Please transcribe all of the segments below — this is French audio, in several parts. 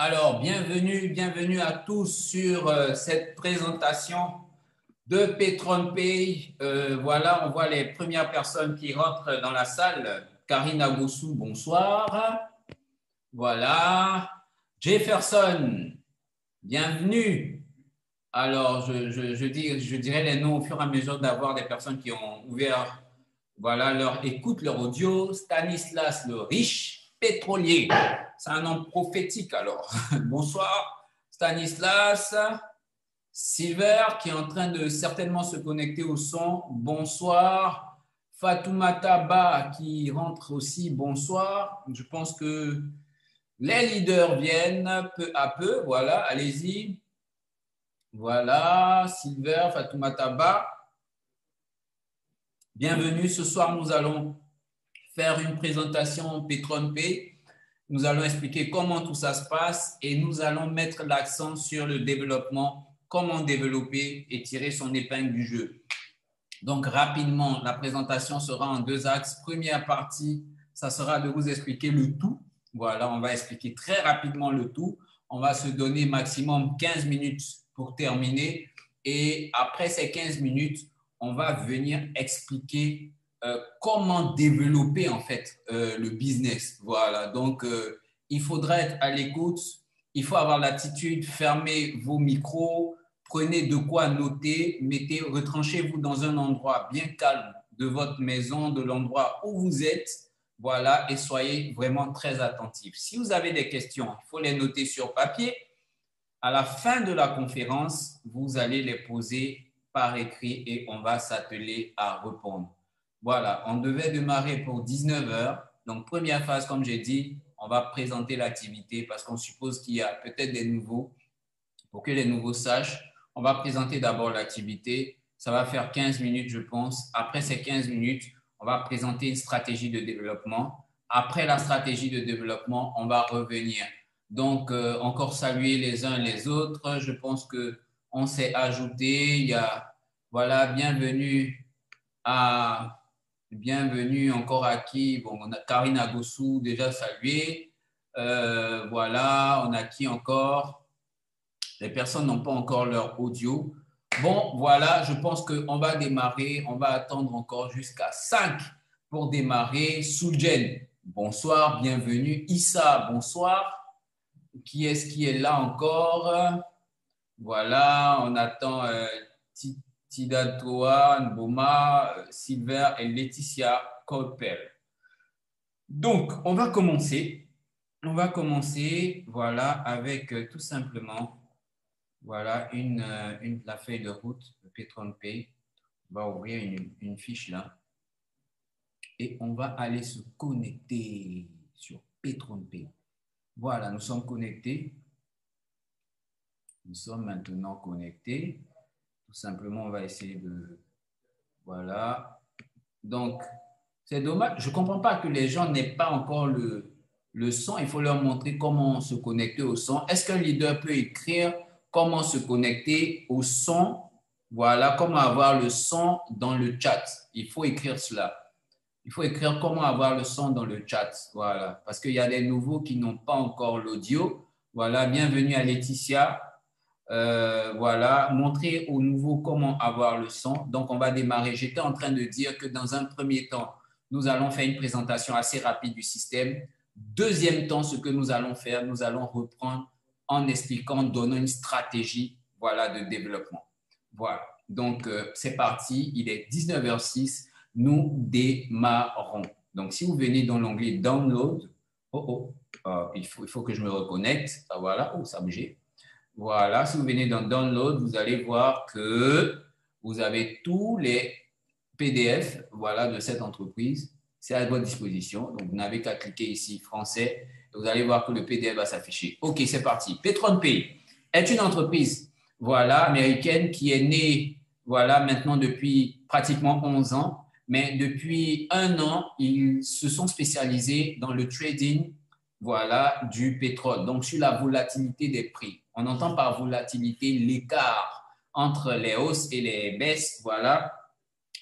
Alors, bienvenue à tous sur cette présentation de Petron Pay. Voilà, on voit les premières personnes qui rentrent dans la salle. Karina Goussou, bonsoir. Voilà. Jefferson, bienvenue. Alors, je dirais les noms au fur et à mesure d'avoir des personnes qui ont ouvert voilà, leur écoute, leur audio. Stanislas le riche pétrolier. C'est un nom prophétique alors. Bonsoir Stanislas. Silver qui est en train de certainement se connecter au son. Bonsoir. Fatoumata Ba qui rentre aussi. Bonsoir. Je pense que les leaders viennent peu à peu. Voilà, allez-y. Voilà, Silver, Fatoumata Ba. Bienvenue. Ce soir, nous allons faire une présentation Petron Pay. Nous allons expliquer comment tout ça se passe et nous allons mettre l'accent sur le développement, comment développer et tirer son épingle du jeu. Donc, rapidement, la présentation sera en deux axes. Première partie, ça sera de vous expliquer le tout. Voilà, on va expliquer très rapidement le tout. On va se donner maximum 15 minutes pour terminer. Et après ces 15 minutes, on va venir expliquer comment développer en fait le business. Voilà, donc il faudra être à l'écoute, il faut avoir l'attitude, fermez vos micros, prenez de quoi noter, mettez, retranchez-vous dans un endroit bien calme de votre maison, de l'endroit où vous êtes, voilà, et soyez vraiment très attentifs. Si vous avez des questions, il faut les noter sur papier. À la fin de la conférence, vous allez les poser par écrit et on va s'atteler à répondre. Voilà, on devait démarrer pour 19 heures. Donc, première phase, comme j'ai dit, on va présenter l'activité parce qu'on suppose qu'il y a peut-être des nouveaux. Pour que les nouveaux sachent, on va présenter d'abord l'activité. Ça va faire 15 minutes, je pense. Après ces 15 minutes, on va présenter une stratégie de développement. Après la stratégie de développement, on va revenir. Donc, encore saluer les uns les autres. Je pense que on s'est ajouté. Il y a, voilà, bienvenue encore à qui? Bon, on a Karine Agossou déjà salué. Voilà, on a qui encore? Les personnes n'ont pas encore leur audio. Bon, voilà, je pense qu'on va démarrer. On va attendre encore jusqu'à 5 pour démarrer. Souljen, bonsoir, bienvenue. Issa, bonsoir. Qui est-ce qui est là encore? Voilà, on attend Tidatoa, Nboma, Silver et Laetitia Colpel. Donc, on va commencer. On va commencer, voilà, avec tout simplement voilà la feuille de route de Petron Pay. On va ouvrir une fiche là et on va aller se connecter sur Petron Pay. Voilà, nous sommes connectés. Nous sommes maintenant connectés. Tout simplement, on va essayer de... Voilà. Donc, c'est dommage. Je ne comprends pas que les gens n'aient pas encore le son. Il faut leur montrer comment se connecter au son. Est-ce qu'un leader peut écrire comment se connecter au son? Voilà, comment avoir le son dans le chat. Il faut écrire cela. Il faut écrire comment avoir le son dans le chat. Voilà, parce qu'il y a des nouveaux qui n'ont pas encore l'audio. Voilà, bienvenue à Laetitia. Voilà, montrer aux nouveaux comment avoir le son. Donc, on va démarrer. J'étais en train de dire que dans un premier temps, nous allons faire une présentation assez rapide du système. Deuxième temps, ce que nous allons faire, nous allons reprendre en expliquant, donnant une stratégie voilà, de développement. Voilà, donc c'est parti. Il est 19h06. Nous démarrons. Donc, si vous venez dans l'onglet Download, il faut que je me reconnecte. Voilà, ça a bougé. Voilà, si vous venez dans Download, vous allez voir que vous avez tous les PDF voilà, de cette entreprise. C'est à votre disposition. Donc, vous n'avez qu'à cliquer ici, français. Vous allez voir que le PDF va s'afficher. OK, c'est parti. Petron Pay est une entreprise voilà, américaine qui est née voilà, maintenant depuis pratiquement 11 ans. Mais depuis un an, ils se sont spécialisés dans le trading voilà, du pétrole, donc sur la volatilité des prix. On entend par volatilité l'écart entre les hausses et les baisses voilà,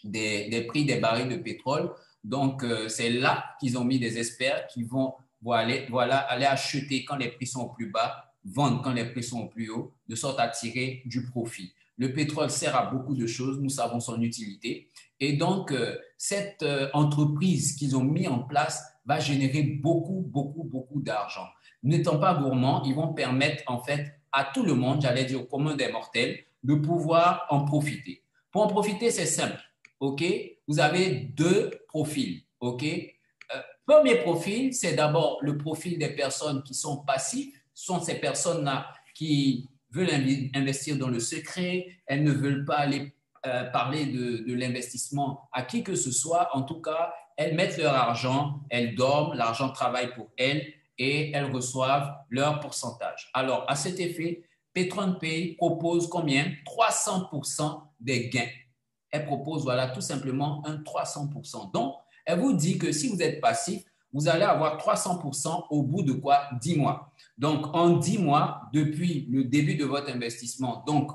des prix des barils de pétrole. Donc, c'est là qu'ils ont mis des experts qui vont voilà, aller acheter quand les prix sont au plus bas, vendre quand les prix sont au plus haut, de sorte à tirer du profit. Le pétrole sert à beaucoup de choses, nous savons son utilité. Et donc, cette entreprise qu'ils ont mis en place va générer beaucoup d'argent. N'étant pas gourmands, ils vont permettre en fait à tout le monde, j'allais dire au commun des mortels, de pouvoir en profiter. Pour en profiter, c'est simple. OK? Vous avez deux profils. OK? Premier profil, c'est d'abord le profil des personnes qui sont passives. Ce sont ces personnes-là qui veulent investir dans le secret. Elles ne veulent pas aller parler de l'investissement à qui que ce soit. En tout cas, elles mettent leur argent, elles dorment, l'argent travaille pour elles et elles reçoivent leur pourcentage. Alors, à cet effet, PatronPay propose combien? 300% des gains. Elle propose, voilà, tout simplement un 300%. Donc, elle vous dit que si vous êtes passif, vous allez avoir 300% au bout de quoi? 10 mois. Donc, en 10 mois, depuis le début de votre investissement, donc,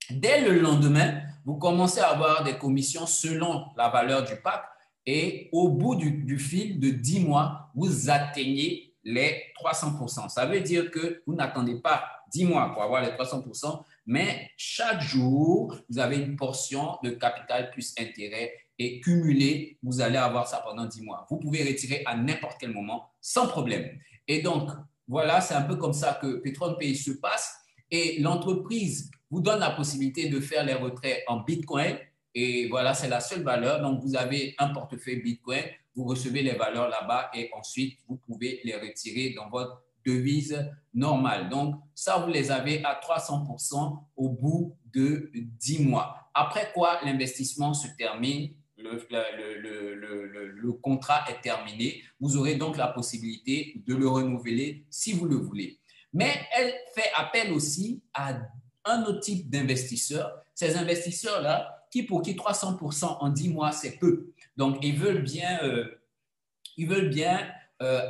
dès le lendemain, vous commencez à avoir des commissions selon la valeur du pack et au bout du fil de 10 mois, vous atteignez les 300%. Ça veut dire que vous n'attendez pas 10 mois pour avoir les 300%, mais chaque jour, vous avez une portion de capital plus intérêt et cumulé, vous allez avoir ça pendant 10 mois. Vous pouvez retirer à n'importe quel moment sans problème. Et donc, voilà, c'est un peu comme ça que PatronPay se passe et l'entreprise vous donne la possibilité de faire les retraits en Bitcoin. Et voilà, c'est la seule valeur. Donc, vous avez un portefeuille Bitcoin, vous recevez les valeurs là-bas et ensuite, vous pouvez les retirer dans votre devise normale. Donc, ça, vous les avez à 300% au bout de 10 mois. Après quoi, l'investissement se termine, le contrat est terminé. Vous aurez donc la possibilité de le renouveler si vous le voulez. Mais elle fait appel aussi à un autre type d'investisseurs, ces investisseurs-là, pour qui 300% en 10 mois, c'est peu. Donc, ils veulent bien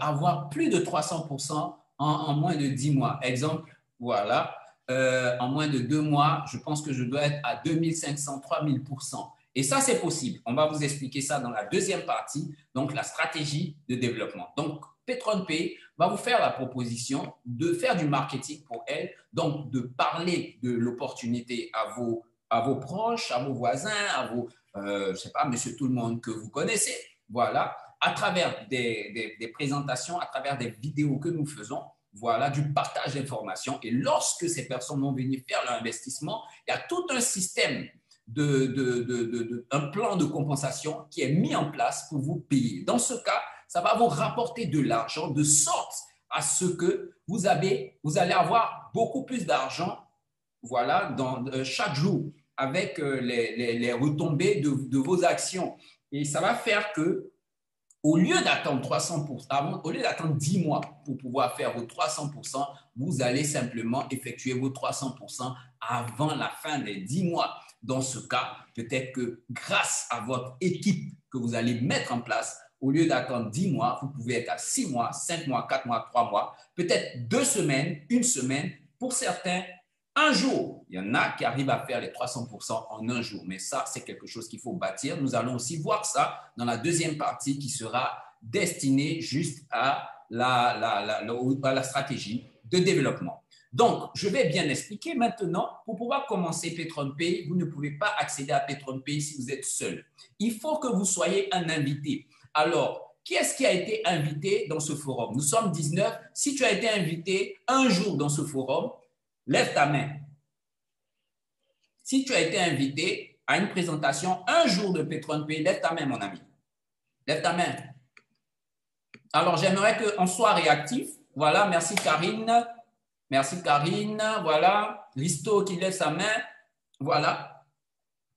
avoir plus de 300% en moins de 10 mois. Exemple, voilà, en moins de 2 mois, je pense que je dois être à 2500, 3000%. Et ça, c'est possible. On va vous expliquer ça dans la deuxième partie, donc la stratégie de développement. Donc, PatronPay va vous faire la proposition de faire du marketing pour elle, donc de parler de l'opportunité à vos proches, à vos voisins, à vos, je ne sais pas, monsieur tout le monde que vous connaissez, voilà, à travers des présentations, à travers des vidéos que nous faisons, voilà, du partage d'informations. Et lorsque ces personnes vont venir faire leur investissement, il y a tout un système un plan de compensation qui est mis en place pour vous payer. Dans ce cas, ça va vous rapporter de l'argent de sorte à ce que vous allez avoir beaucoup plus d'argent, voilà, chaque jour avec les retombées de vos actions. Et ça va faire que au lieu d'attendre 300%, au lieu d'attendre 10 mois pour pouvoir faire vos 300%, vous allez simplement effectuer vos 300% avant la fin des 10 mois. Dans ce cas, peut-être que grâce à votre équipe que vous allez mettre en place, au lieu d'attendre 10 mois, vous pouvez être à 6 mois, 5 mois, 4 mois, 3 mois, peut-être 2 semaines, 1 semaine, pour certains, un jour. Il y en a qui arrivent à faire les 300% en un jour, mais ça, c'est quelque chose qu'il faut bâtir. Nous allons aussi voir ça dans la deuxième partie qui sera destinée juste à la stratégie de développement. Donc, je vais bien expliquer maintenant. Pour pouvoir commencer PatronPay, vous ne pouvez pas accéder à PatronPay si vous êtes seul. Il faut que vous soyez un invité. Alors, qui est-ce qui a été invité dans ce forum? Nous sommes 19. Si tu as été invité un jour dans ce forum, lève ta main. Si tu as été invité à une présentation un jour de PatronPay, lève ta main, mon ami. Lève ta main. Alors, j'aimerais qu'on soit réactif. Voilà, merci Karine. Merci Karine. Voilà, Risto qui lève sa main. Voilà.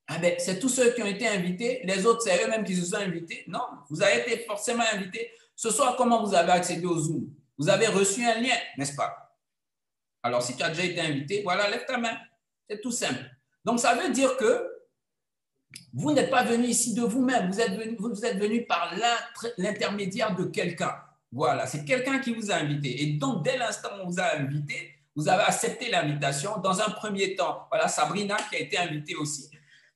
Ah ben, c'est tous ceux qui ont été invités. Les autres, c'est eux-mêmes qui se sont invités. Non, vous avez été forcément invités. Ce soir, comment vous avez accédé au Zoom? Vous avez reçu un lien, n'est-ce pas? Alors, si tu as déjà été invité, voilà, lève ta main. C'est tout simple. Donc, ça veut dire que vous n'êtes pas venu ici de vous-même. Vous êtes venu par l'intermédiaire de quelqu'un. Voilà, c'est quelqu'un qui vous a invité. Et donc, dès l'instant où on vous a invité, vous avez accepté l'invitation. Dans un premier temps, voilà, Sabrina qui a été invitée aussi.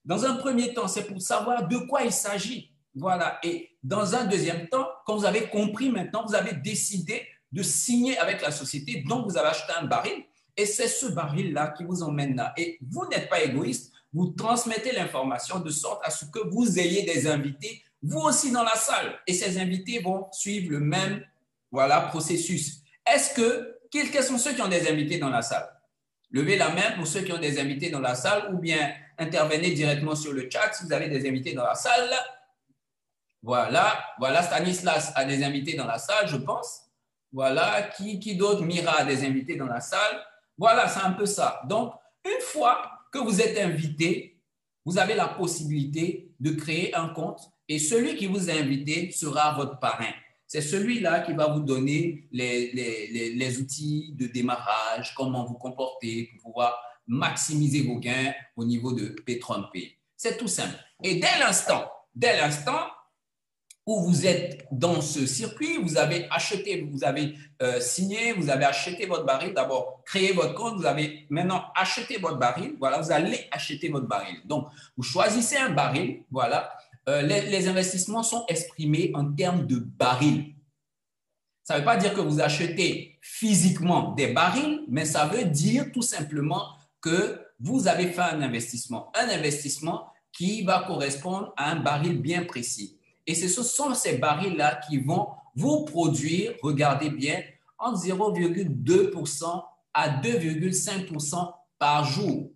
Dans un premier temps, c'est pour savoir de quoi il s'agit. Voilà. Et dans un deuxième temps, quand vous avez compris maintenant, vous avez décidé de signer avec la société, donc vous avez acheté un baril. Et c'est ce baril-là qui vous emmène là. Et vous n'êtes pas égoïste, vous transmettez l'information de sorte à ce que vous ayez des invités, vous aussi dans la salle. Et ces invités vont suivre le même processus. Quels sont ceux qui ont des invités dans la salle? Levez la main pour ceux qui ont des invités dans la salle ou bien intervenez directement sur le chat si vous avez des invités dans la salle. Voilà, Stanislas a des invités dans la salle, je pense. Voilà, qui d'autre? Mira a des invités dans la salle. Voilà, c'est un peu ça. Donc, une fois que vous êtes invité, vous avez la possibilité de créer un compte et celui qui vous a invité sera votre parrain. C'est celui-là qui va vous donner les outils de démarrage, comment vous comporter pour pouvoir maximiser vos gains au niveau de P3P. C'est tout simple. Et dès l'instant où vous êtes dans ce circuit, vous avez acheté, vous avez signé, vous avez acheté votre baril, d'abord créé votre compte, vous avez maintenant acheté votre baril, voilà, vous allez acheter votre baril. Donc, vous choisissez un baril, voilà, les investissements sont exprimés en termes de baril. Ça ne veut pas dire que vous achetez physiquement des barils, mais ça veut dire tout simplement que vous avez fait un investissement qui va correspondre à un baril bien précis. Et ce sont ces barils-là qui vont vous produire, regardez bien, entre 0,2% à 2,5% par jour.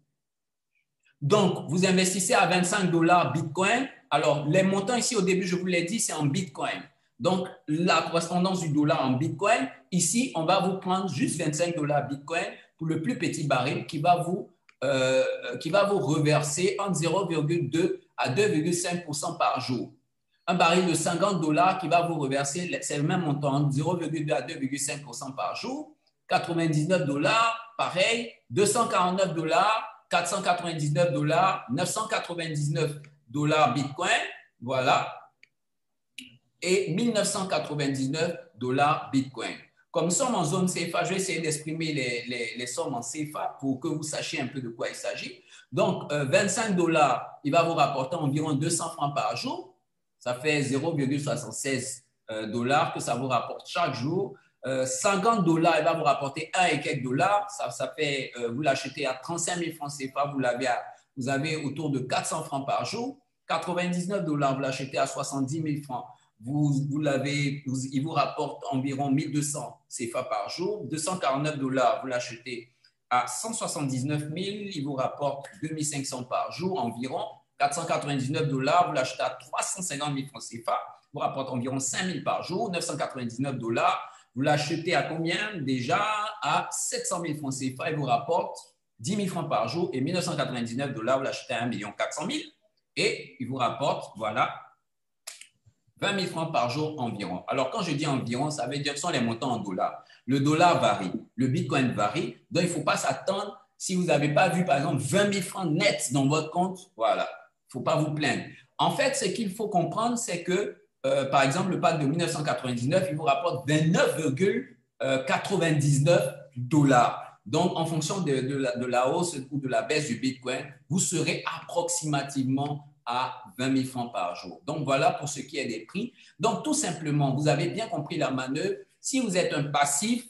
Donc, vous investissez à 25 $ Bitcoin. Alors, les montants ici, au début, je vous l'ai dit, c'est en Bitcoin. Donc, la correspondance du dollar en Bitcoin, ici, on va vous prendre juste 25 $ Bitcoin pour le plus petit baril qui va vous reverser entre 0,2 à 2,5% par jour. Un baril de 50 $ qui va vous reverser, c'est le même montant, 0,2 à 2,5% par jour. 99 $, pareil. 249 $, 499 $, 999 $ Bitcoin, voilà. Et 1999 $ Bitcoin. Comme nous sommes en zone CFA, je vais essayer d'exprimer les sommes en CFA pour que vous sachiez un peu de quoi il s'agit. Donc, 25 $, il va vous rapporter environ 200 francs par jour. Ça fait 0,76 $ que ça vous rapporte chaque jour. 50 $, il va vous rapporter 1 et quelques dollars. Ça fait, vous l'achetez à 35 000 francs CFA, vous avez autour de 400 francs par jour. 99 $, vous l'achetez à 70 000 francs. Il vous rapporte environ 1200 CFA par jour. 249 $, vous l'achetez à 179 000, il vous rapporte 2500 par jour environ. 499 $, vous l'achetez à 350 000 francs CFA, vous rapporte environ 5 000 par jour. 999 $, vous l'achetez à combien? Déjà à 700 000 francs CFA, il vous rapporte 10 000 francs par jour. Et 1999 $, vous l'achetez à 1 400 000 et il vous rapporte, voilà, 20 000 francs par jour environ. Alors, quand je dis environ, ça veut dire que ce sont les montants en dollars. Le dollar varie, le Bitcoin varie, donc il ne faut pas s'attendre, si vous n'avez pas vu, par exemple, 20 000 francs nets dans votre compte, voilà, il ne faut pas vous plaindre. En fait, ce qu'il faut comprendre, c'est que, par exemple, le pack de 1999, il vous rapporte 29,99 $. Donc, en fonction de la hausse ou de la baisse du Bitcoin, vous serez approximativement à 20 000 francs par jour. Donc, voilà pour ce qui est des prix. Donc, tout simplement, vous avez bien compris la manœuvre. Si vous êtes un passif,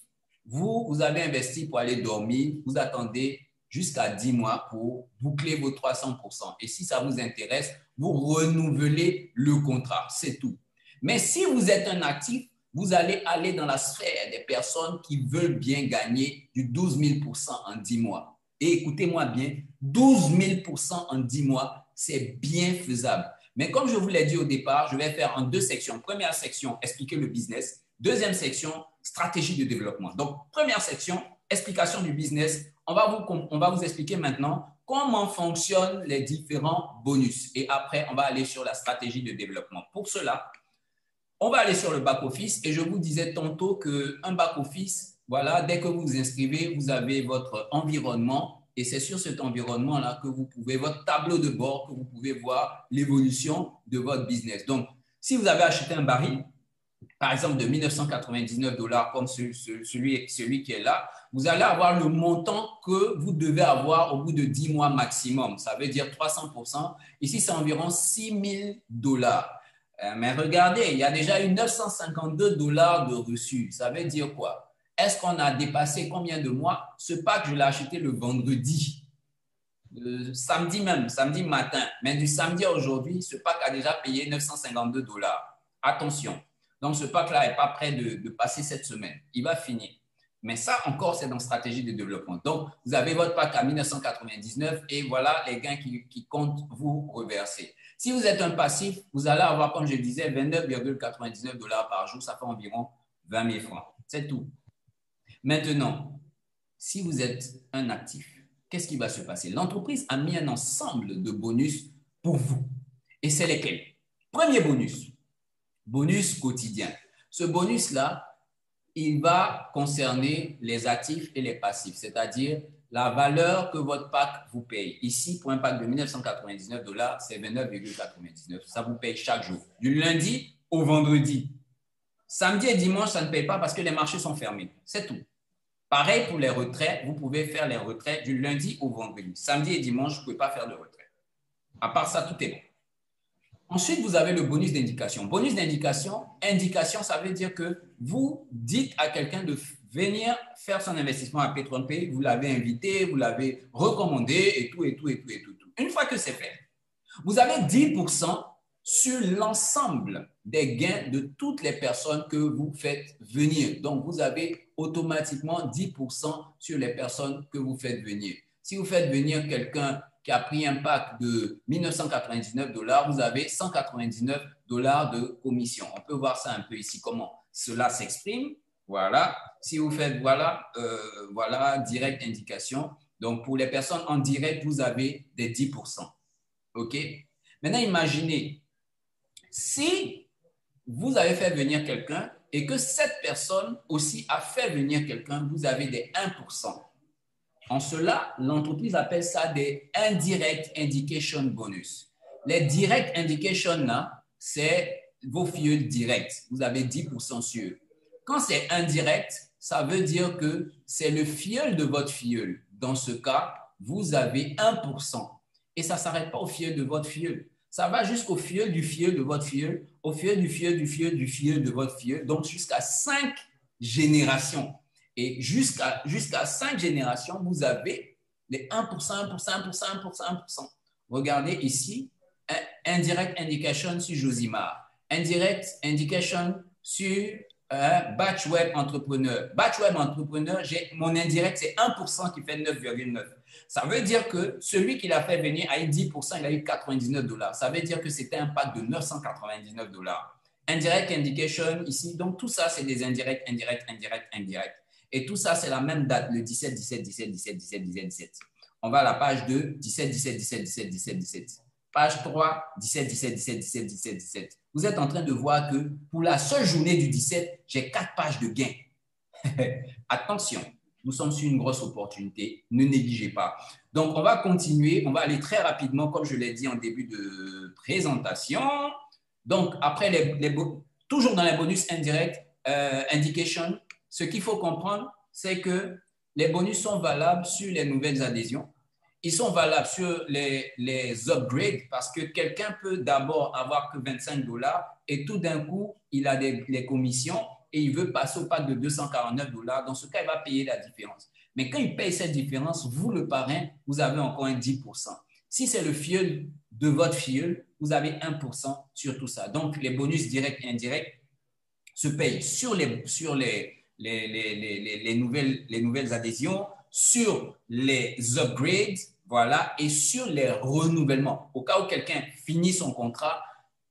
vous avez investi pour aller dormir, vous attendez jusqu'à 10 mois pour boucler vos 300%. Et si ça vous intéresse, vous renouvelez le contrat. C'est tout. Mais si vous êtes un actif, vous allez aller dans la sphère des personnes qui veulent bien gagner du 12 000% en 10 mois. Et écoutez-moi bien, 12 000% en 10 mois, c'est bien faisable. Mais comme je vous l'ai dit au départ, je vais faire en 2 sections. Première section, expliquer le business. Deuxième section, stratégie de développement. Donc, première section, explication du business. On va vous expliquer maintenant comment fonctionnent les différents bonus. Et après, on va aller sur la stratégie de développement. Pour cela, on va aller sur le back-office et je vous disais tantôt qu'un back-office, voilà, dès que vous vous inscrivez, vous avez votre environnement et c'est sur cet environnement-là que vous pouvez, votre tableau de bord, que vous pouvez voir l'évolution de votre business. Donc, si vous avez acheté un baril, par exemple de 1999 $ comme celui qui est là, vous allez avoir le montant que vous devez avoir au bout de 10 mois maximum. Ça veut dire 300%. Ici, c'est environ 6 000 $. Mais regardez, il y a déjà eu 952 $ de reçus. Ça veut dire quoi? Est-ce qu'on a dépassé combien de mois? Ce pack, je l'ai acheté le vendredi, le samedi même, samedi matin. Mais du samedi à aujourd'hui, ce pack a déjà payé 952 $. Attention. Donc, ce pack-là n'est pas prêt de passer cette semaine. Il va finir. Mais ça, encore, c'est dans stratégie de développement. Donc, vous avez votre pack à 1999 et voilà les gains qui comptent vous reverser. Si vous êtes un passif, vous allez avoir, comme je disais, 29,99 $ par jour. Ça fait environ 20 000 francs. C'est tout. Maintenant, si vous êtes un actif, qu'est-ce qui va se passer? L'entreprise a mis un ensemble de bonus pour vous. Et c'est lesquels? Premier bonus, bonus quotidien. Ce bonus-là, il va concerner les actifs et les passifs, c'est-à-dire la valeur que votre pack vous paye. Ici, pour un pack de 1999 $, c'est 29,99 $. Ça vous paye chaque jour, du lundi au vendredi. Samedi et dimanche, ça ne paye pas parce que les marchés sont fermés. C'est tout. Pareil pour les retraits, vous pouvez faire les retraits du lundi au vendredi. Samedi et dimanche, vous ne pouvez pas faire de retrait. À part ça, tout est bon. Ensuite, vous avez le bonus d'indication. Bonus d'indication, indication, ça veut dire que vous dites à quelqu'un de venir faire son investissement à Petron-Pay, vous l'avez invité, vous l'avez recommandé et tout. Une fois que c'est fait, vous avez 10% sur l'ensemble des gains de toutes les personnes que vous faites venir. Donc, vous avez automatiquement 10% sur les personnes que vous faites venir. Si vous faites venir quelqu'un qui a pris un pack de 1999 $, vous avez 199 $ de commission. On peut voir ça un peu ici, comment cela s'exprime. Voilà. Si vous faites, voilà, direct indication. Donc, pour les personnes en direct, vous avez des 10%. OK? Maintenant, imaginez, si vous avez fait venir quelqu'un et que cette personne aussi a fait venir quelqu'un, vous avez des 1%. En cela, l'entreprise appelle ça des indirect indication bonus. Les direct indication, là, c'est vos filleuls directs. Vous avez 10% sur eux. Quand c'est indirect, ça veut dire que c'est le filleul de votre filleul. Dans ce cas, vous avez 1%. Et ça ne s'arrête pas au filleul de votre filleul. Ça va jusqu'au filleul du filleul de votre filleul, au filleul du filleul du filleul du filleul de votre filleul, donc jusqu'à 5 générations. Et jusqu'à 5 générations, vous avez les 1%, 1%, 1%, 1%, 1%. Regardez ici, indirect indication sur Josimar, indirect indication sur Batch Web Entrepreneur. Batch Web Entrepreneur, mon indirect, c'est 1% qui fait 9,9. Ça veut dire que celui qui l'a fait venir a eu 10%, il a eu 99 $. Ça veut dire que c'était un pack de 999 $. Indirect indication ici, donc tout ça, c'est des indirects, indirects. Et tout ça, c'est la même date, le 17, 17, 17, 17, 17, 17, 17. On va à la page 2, 17, 17, 17, 17, 17, 17. Page 3, 17, 17, 17, 17, 17, 17. Vous êtes en train de voir que pour la seule journée du 17, j'ai 4 pages de gains. Attention, nous sommes sur une grosse opportunité, ne négligez pas. Donc, on va continuer, on va aller très rapidement, comme je l'ai dit en début de présentation. Donc, après, toujours dans les bonus indirects, indication, ce qu'il faut comprendre, c'est que les bonus sont valables sur les nouvelles adhésions. Ils sont valables sur les upgrades parce que quelqu'un peut d'abord avoir que 25 $ et tout d'un coup, il a les commissions et il veut passer au pack de 249 $. Dans ce cas, il va payer la différence. Mais quand il paye cette différence, vous, le parrain, vous avez encore un 10%. Si c'est le filleul de votre filleul, vous avez 1% sur tout ça. Donc, les bonus directs et indirects se payent sur les nouvelles adhésions, sur les upgrades, voilà, et sur les renouvellements. Au cas où quelqu'un finit son contrat,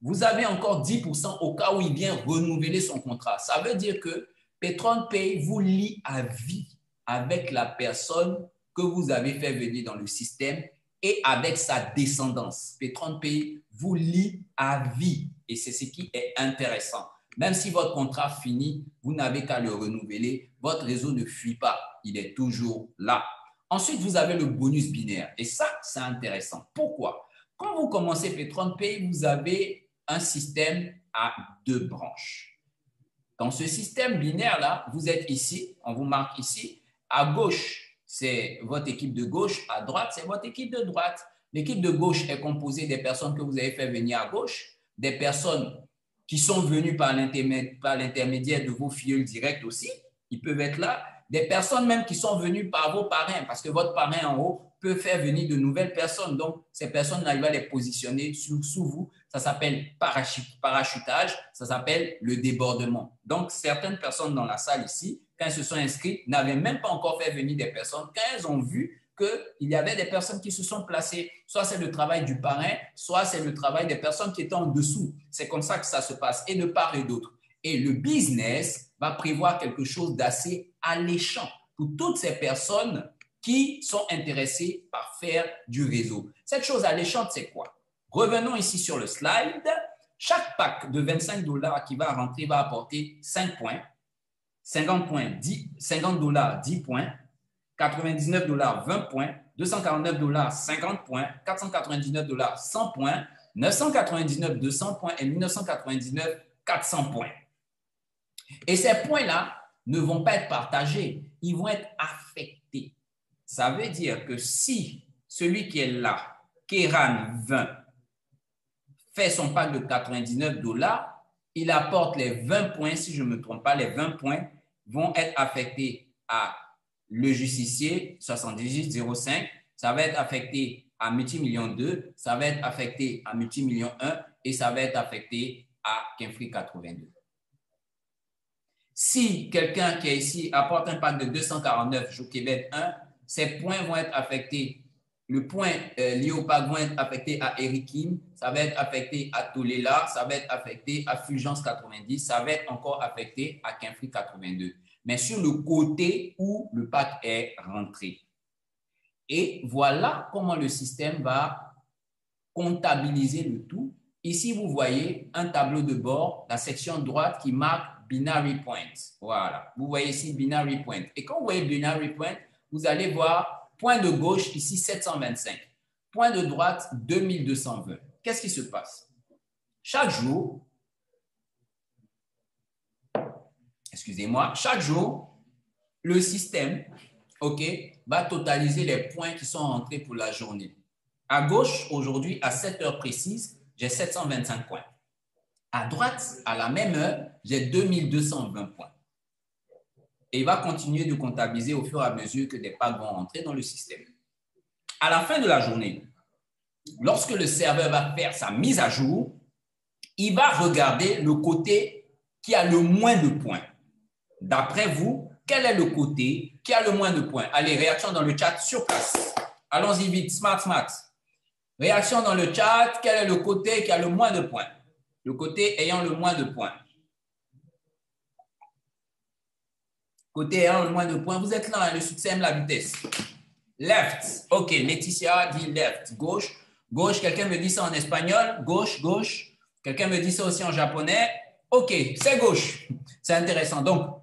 vous avez encore 10% au cas où il vient renouveler son contrat. Ça veut dire que Petron-Pay vous lie à vie avec la personne que vous avez fait venir dans le système et avec sa descendance. Petron-Pay vous lie à vie et c'est ce qui est intéressant. Même si votre contrat finit, vous n'avez qu'à le renouveler. Votre réseau ne fuit pas. Il est toujours là. Ensuite, vous avez le bonus binaire. Et ça, c'est intéressant. Pourquoi? Quand vous commencez Petron-Pay, vous avez un système à 2 branches. Dans ce système binaire-là, vous êtes ici, on vous marque ici. À gauche, c'est votre équipe de gauche. À droite, c'est votre équipe de droite. L'équipe de gauche est composée des personnes que vous avez fait venir à gauche, des personnes qui sont venus par l'intermédiaire de vos filleuls directs aussi, ils peuvent être là. Des personnes même qui sont venues par vos parrains, parce que votre parrain en haut peut faire venir de nouvelles personnes. Donc, ces personnes arrivent à les positionner sous vous. Ça s'appelle parachutage, ça s'appelle le débordement. Donc, certaines personnes dans la salle ici, quand elles se sont inscrites, n'avaient même pas encore fait venir des personnes. Quand elles ont vu qu'il y avait des personnes qui se sont placées, soit c'est le travail du parrain, soit c'est le travail des personnes qui étaient en dessous. C'est comme ça que ça se passe, et de part et d'autre. Et le business va prévoir quelque chose d'assez alléchant pour toutes ces personnes qui sont intéressées par faire du réseau. Cette chose alléchante, c'est quoi? Revenons ici sur le slide. Chaque pack de 25 $ qui va rentrer va apporter 5 points, 50 points, 50 $, 10 points, 99 $, 20 points, 249 $, 50 points, 499 $, 100 points, 999 200 points et 1999 400 points. Et ces points-là ne vont pas être partagés, ils vont être affectés. Ça veut dire que si celui qui est là, Kéran 20, fait son pack de 99 $, il apporte les 20 points, si je ne me trompe pas, les 20 points vont être affectés à le justicier 7805, ça va être affecté à Multimillion 2, ça va être affecté à Multimillion 1 et ça va être affecté à Kinfree 82. Si quelqu'un qui est ici apporte un pack de 249 Joquebed 1, ces points vont être affectés. Le point lié au pack vont être affectés à Erikim, ça va être affecté à Tolela, ça va être affecté à Fulgence 90, ça va être encore affecté à Kinfree 82. Mais sur le côté où le pack est rentré. Et voilà comment le système va comptabiliser le tout. Ici, vous voyez un tableau de bord, la section droite qui marque Binary Point. Voilà, vous voyez ici Binary Point. Et quand vous voyez Binary Point, vous allez voir point de gauche ici 725, point de droite 2220. Qu'est-ce qui se passe? Chaque jour, chaque jour, le système va totaliser les points qui sont entrés pour la journée. À gauche, aujourd'hui, à 7 heures précises, j'ai 725 points. À droite, à la même heure, j'ai 2220 points. Et il va continuer de comptabiliser au fur et à mesure que des packs vont rentrer dans le système. À la fin de la journée, lorsque le serveur va faire sa mise à jour, il va regarder le côté qui a le moins de points. D'après vous, quel est le côté qui a le moins de points? Allez, réaction dans le chat sur place. Allons-y vite, smart. Réaction dans le chat, quel est le côté qui a le moins de points? Le côté ayant le moins de points. Côté ayant le moins de points, vous êtes là, le succès aime la vitesse. Left, ok, Laetitia dit left, gauche. Gauche, quelqu'un me dit ça en espagnol, gauche. Quelqu'un me dit ça aussi en japonais. Ok, c'est gauche. C'est intéressant. Donc,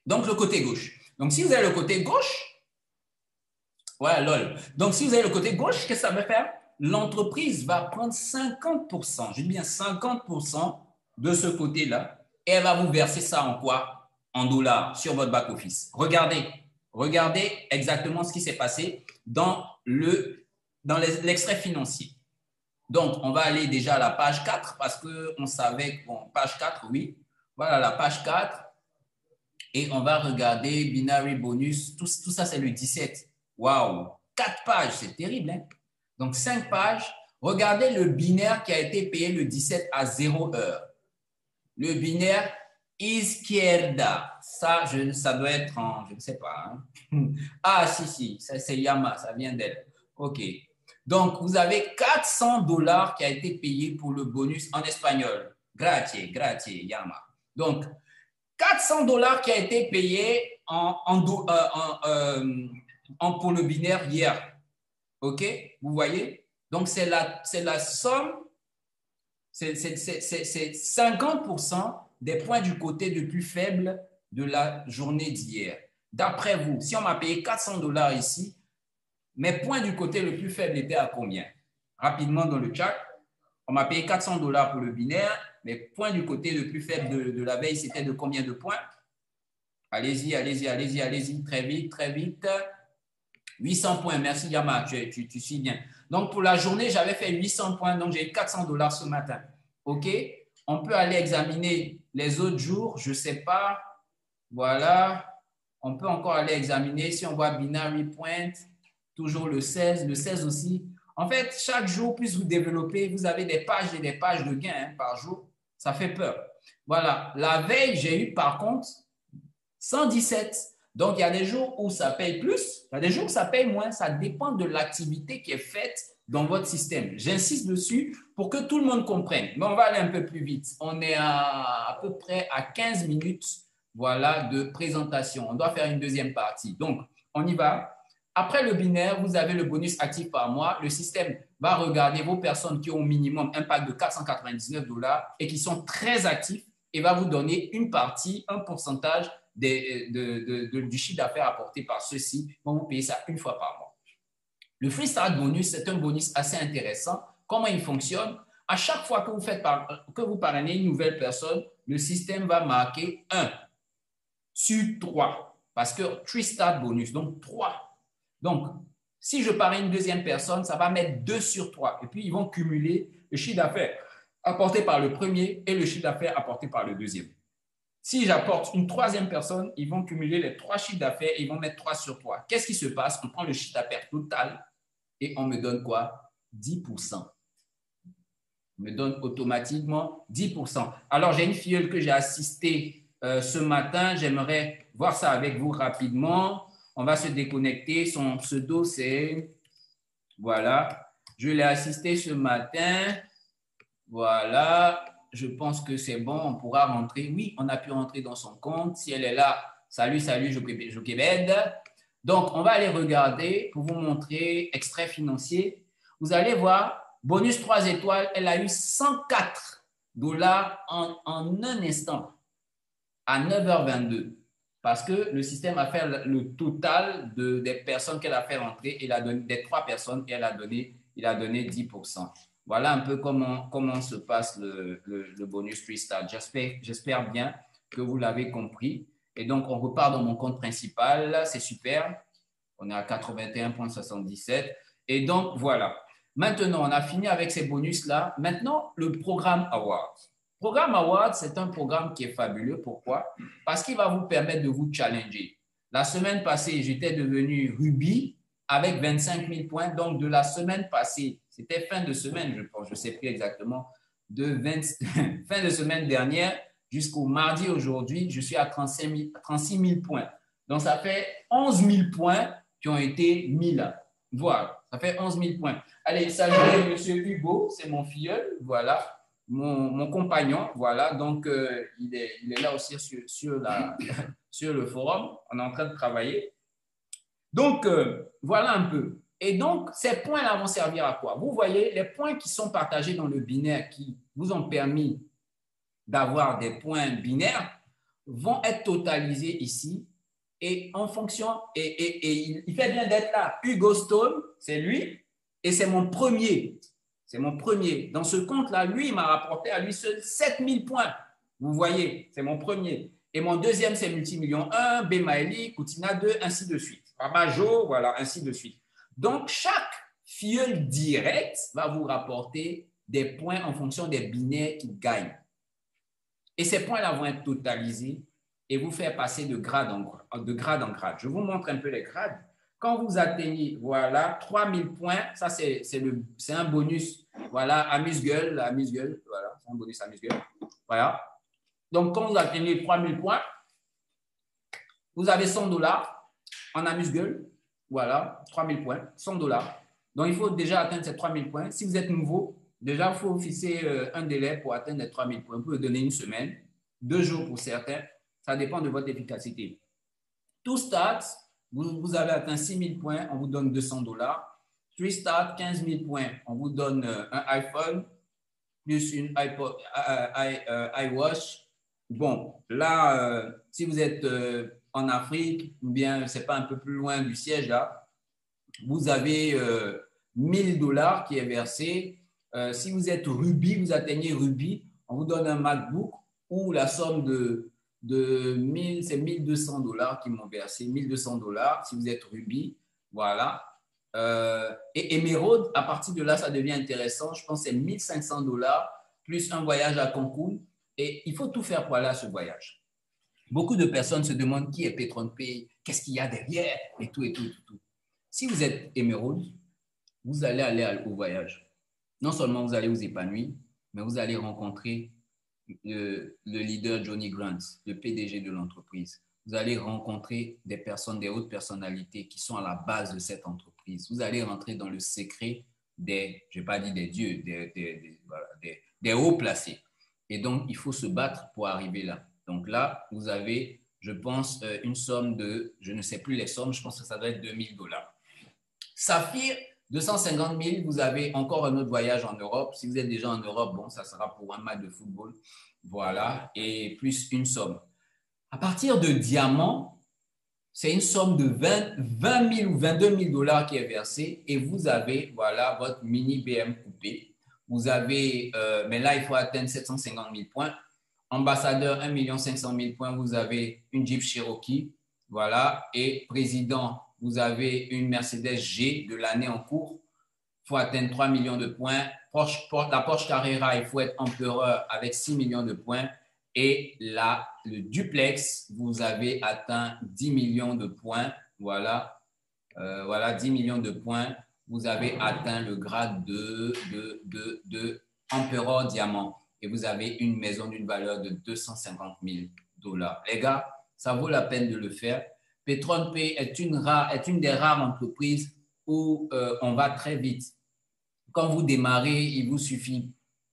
le côté gauche. Donc, si vous avez le côté gauche, ouais, lol. Donc, si vous avez le côté gauche, qu'est-ce que ça veut faire? L'entreprise va prendre 50%, je dis bien 50% de ce côté-là, et elle va vous verser ça en quoi? En dollars sur votre back-office. Regardez exactement ce qui s'est passé dans l'extrait financier. Donc, on va aller déjà à la page 4 parce qu'on savait, bon, page 4, oui. Voilà la page 4. Et on va regarder binary bonus. Tout ça, c'est le 17. Waouh! 4 pages, c'est terrible, hein? Donc, 5 pages. Regardez le binaire qui a été payé le 17 à 0 heure. Le binaire izquierda. Ça doit être en, je ne sais pas. Hein? Ah, si, c'est Yama, ça vient d'elle. OK. Donc, vous avez 400 $ qui a été payé pour le bonus en espagnol. Grazie, Yama. Donc, 400 $ qui a été payé pour le binaire hier. OK? Vous voyez? Donc, c'est la somme, c'est 50% des points du côté le plus faible de la journée d'hier. D'après vous, si on m'a payé 400 $ ici, mes points du côté le plus faible étaient à combien? Rapidement dans le chat, on m'a payé 400 $ pour le binaire. Mes points du côté le plus faible de la veille, c'était de combien de points? Allez-y. Très vite. 800 points. Merci, Yama. Tu suis bien. Donc, pour la journée, j'avais fait 800 points. Donc, j'ai eu 400 $ ce matin. OK? on peut aller examiner les autres jours, je ne sais pas. Voilà. On peut encore aller examiner si on voit binary point, toujours le 16 aussi. En fait, chaque jour, plus vous développez, vous avez des pages et des pages de gains par jour. Ça fait peur. Voilà. La veille, j'ai eu par contre 117. Donc, il y a des jours où ça paye plus, il y a des jours où ça paye moins. Ça dépend de l'activité qui est faite dans votre système. J'insiste dessus pour que tout le monde comprenne. Mais on va aller un peu plus vite. On est à peu près à 15 minutes voilà, de présentation. On doit faire une deuxième partie. Donc, on y va. Après le binaire, vous avez le bonus actif par mois. Le système va regarder vos personnes qui ont au minimum un pack de 499 $ et qui sont très actifs et va vous donner une partie, un pourcentage du chiffre d'affaires apporté par ceux-ci. Ils vont vous payer ça une fois par mois. Le Free Start Bonus, c'est un bonus assez intéressant. Comment il fonctionne? À chaque fois que vous parrainez une nouvelle personne, le système va marquer 1 sur 3 parce que Free Start Bonus, donc 3. Donc, si je parraine une deuxième personne, ça va mettre 2 sur 3. Et puis, ils vont cumuler le chiffre d'affaires apporté par le premier et le chiffre d'affaires apporté par le deuxième. Si j'apporte une troisième personne, ils vont cumuler les 3 chiffres d'affaires et ils vont mettre 3 sur 3. Qu'est-ce qui se passe? On prend le chiffre d'affaires total et on me donne quoi? 10%. On me donne automatiquement 10%. Alors, j'ai une filleule que j'ai assistée ce matin. J'aimerais voir ça avec vous rapidement. On va se déconnecter. Son pseudo, c'est... Voilà. Je l'ai assistée ce matin. Voilà. Je pense que c'est bon. On pourra rentrer. Oui, on a pu rentrer dans son compte. Si elle est là, salut, Joquebed. Donc, on va aller regarder pour vous montrer extrait financier. Vous allez voir, bonus 3 étoiles, elle a eu 104 $ en un instant, à 9h22. Parce que le système a fait le total des personnes qu'elle a fait rentrer, des 3 personnes, et il a donné 10%. Voilà un peu comment se passe le bonus Free Start. J'espère bien que vous l'avez compris. Et donc, on repart dans mon compte principal. C'est super. On est à 81,77. Et donc, voilà. Maintenant, on a fini avec ces bonus-là. Maintenant, le programme Awards. Programme Awards, c'est un programme qui est fabuleux. Pourquoi? Parce qu'il va vous permettre de vous challenger. La semaine passée, j'étais devenu Ruby avec 25 000 points. Donc, de la semaine passée, c'était fin de semaine, je pense, je ne sais plus exactement, fin de semaine dernière jusqu'au mardi aujourd'hui, je suis à 36 000 points. Donc, ça fait 11 000 points qui ont été mis là. Voilà, ça fait 11 000 points. Allez, salut monsieur Hugo, c'est mon filleul, voilà, mon compagnon, voilà, donc il est là aussi sur le forum, on est en train de travailler. Donc, voilà un peu. Et donc, ces points-là vont servir à quoi? Vous voyez, les points qui sont partagés dans le binaire qui vous ont permis d'avoir des points binaires vont être totalisés ici. Et en fonction, et il fait bien d'être là. Hugo Stone, c'est lui, et c'est mon premier. C'est mon premier. Dans ce compte-là, lui, il m'a rapporté à lui seul 7000 points. Vous voyez, c'est mon premier. Et mon deuxième, c'est Multimillion 1, Bemaili, Coutina 2, ainsi de suite. Rabajo, voilà, ainsi de suite. Donc, chaque filleul direct va vous rapporter des points en fonction des binaires qu'il gagne. Et ces points-là vont être totalisés et vous faire passer de grade en grade. Je vous montre un peu les grades. Quand vous atteignez, voilà, 3000 points, ça c'est un bonus, voilà, amuse-gueule, voilà, c'est un bonus amuse-gueule, voilà. Donc, quand vous atteignez 3000 points, vous avez 100 $ en amuse-gueule, voilà, 3000 points, 100 $. Donc, il faut déjà atteindre ces 3000 points. Si vous êtes nouveau, déjà, il faut fixer un délai pour atteindre les 3000 points. Vous pouvez donner une semaine, 2 jours pour certains. Ça dépend de votre efficacité. Tout start, vous avez atteint 6000 points, on vous donne 200 $. 3 start, 15 000 points, on vous donne un iPhone plus une iWatch. Bon, là, si vous êtes en Afrique, ou bien c'est pas un peu plus loin du siège là, vous avez 1000 $ qui est versé. Si vous êtes Ruby, vous atteignez Ruby, on vous donne un MacBook ou la somme c'est 1200 $ qui m'ont versé, 1200 $ si vous êtes Ruby, voilà. Et Emerald, à partir de là, ça devient intéressant. Je pense que c'est 1500 $ plus un voyage à Cancun. Et il faut tout faire pour aller à ce voyage. Beaucoup de personnes se demandent qui est PetronPay, qu'est-ce qu'il y a derrière, et tout, et tout, et tout. Si vous êtes émeraude, vous allez aller au voyage. Non seulement vous allez vous épanouir, mais vous allez rencontrer le leader Johnny Grant, le PDG de l'entreprise. Vous allez rencontrer des personnes, des hautes personnalités qui sont à la base de cette entreprise. Vous allez rentrer dans le secret des, je ne vais pas dire des dieux, des hauts placés. Et donc, il faut se battre pour arriver là. Donc là, vous avez, je pense, une somme de, je ne sais plus les sommes, je pense que ça doit être $2000. Saphir, 250 000, vous avez encore un autre voyage en Europe. Si vous êtes déjà en Europe, bon, ça sera pour un match de football. Voilà, et plus une somme. À partir de diamant, c'est une somme de 20 000 ou 22 000 $ qui est versée et vous avez, voilà, votre mini BM coupé. Vous avez, mais là, il faut atteindre 750 000 points. Ambassadeur, 1 500 000 points. Vous avez une Jeep Cherokee, voilà, et président, vous avez une Mercedes G de l'année en cours. Il faut atteindre 3 millions de points. La Porsche Carrera, il faut être empereur avec 6 millions de points. Et là, le duplex, vous avez atteint 10 millions de points. Voilà, voilà 10 millions de points. Vous avez atteint le grade de empereur diamant. Et vous avez une maison d'une valeur de 250 000 $. Les gars, ça vaut la peine de le faire. PetronPay est une des rares entreprises où on va très vite. Quand vous démarrez, il vous suffit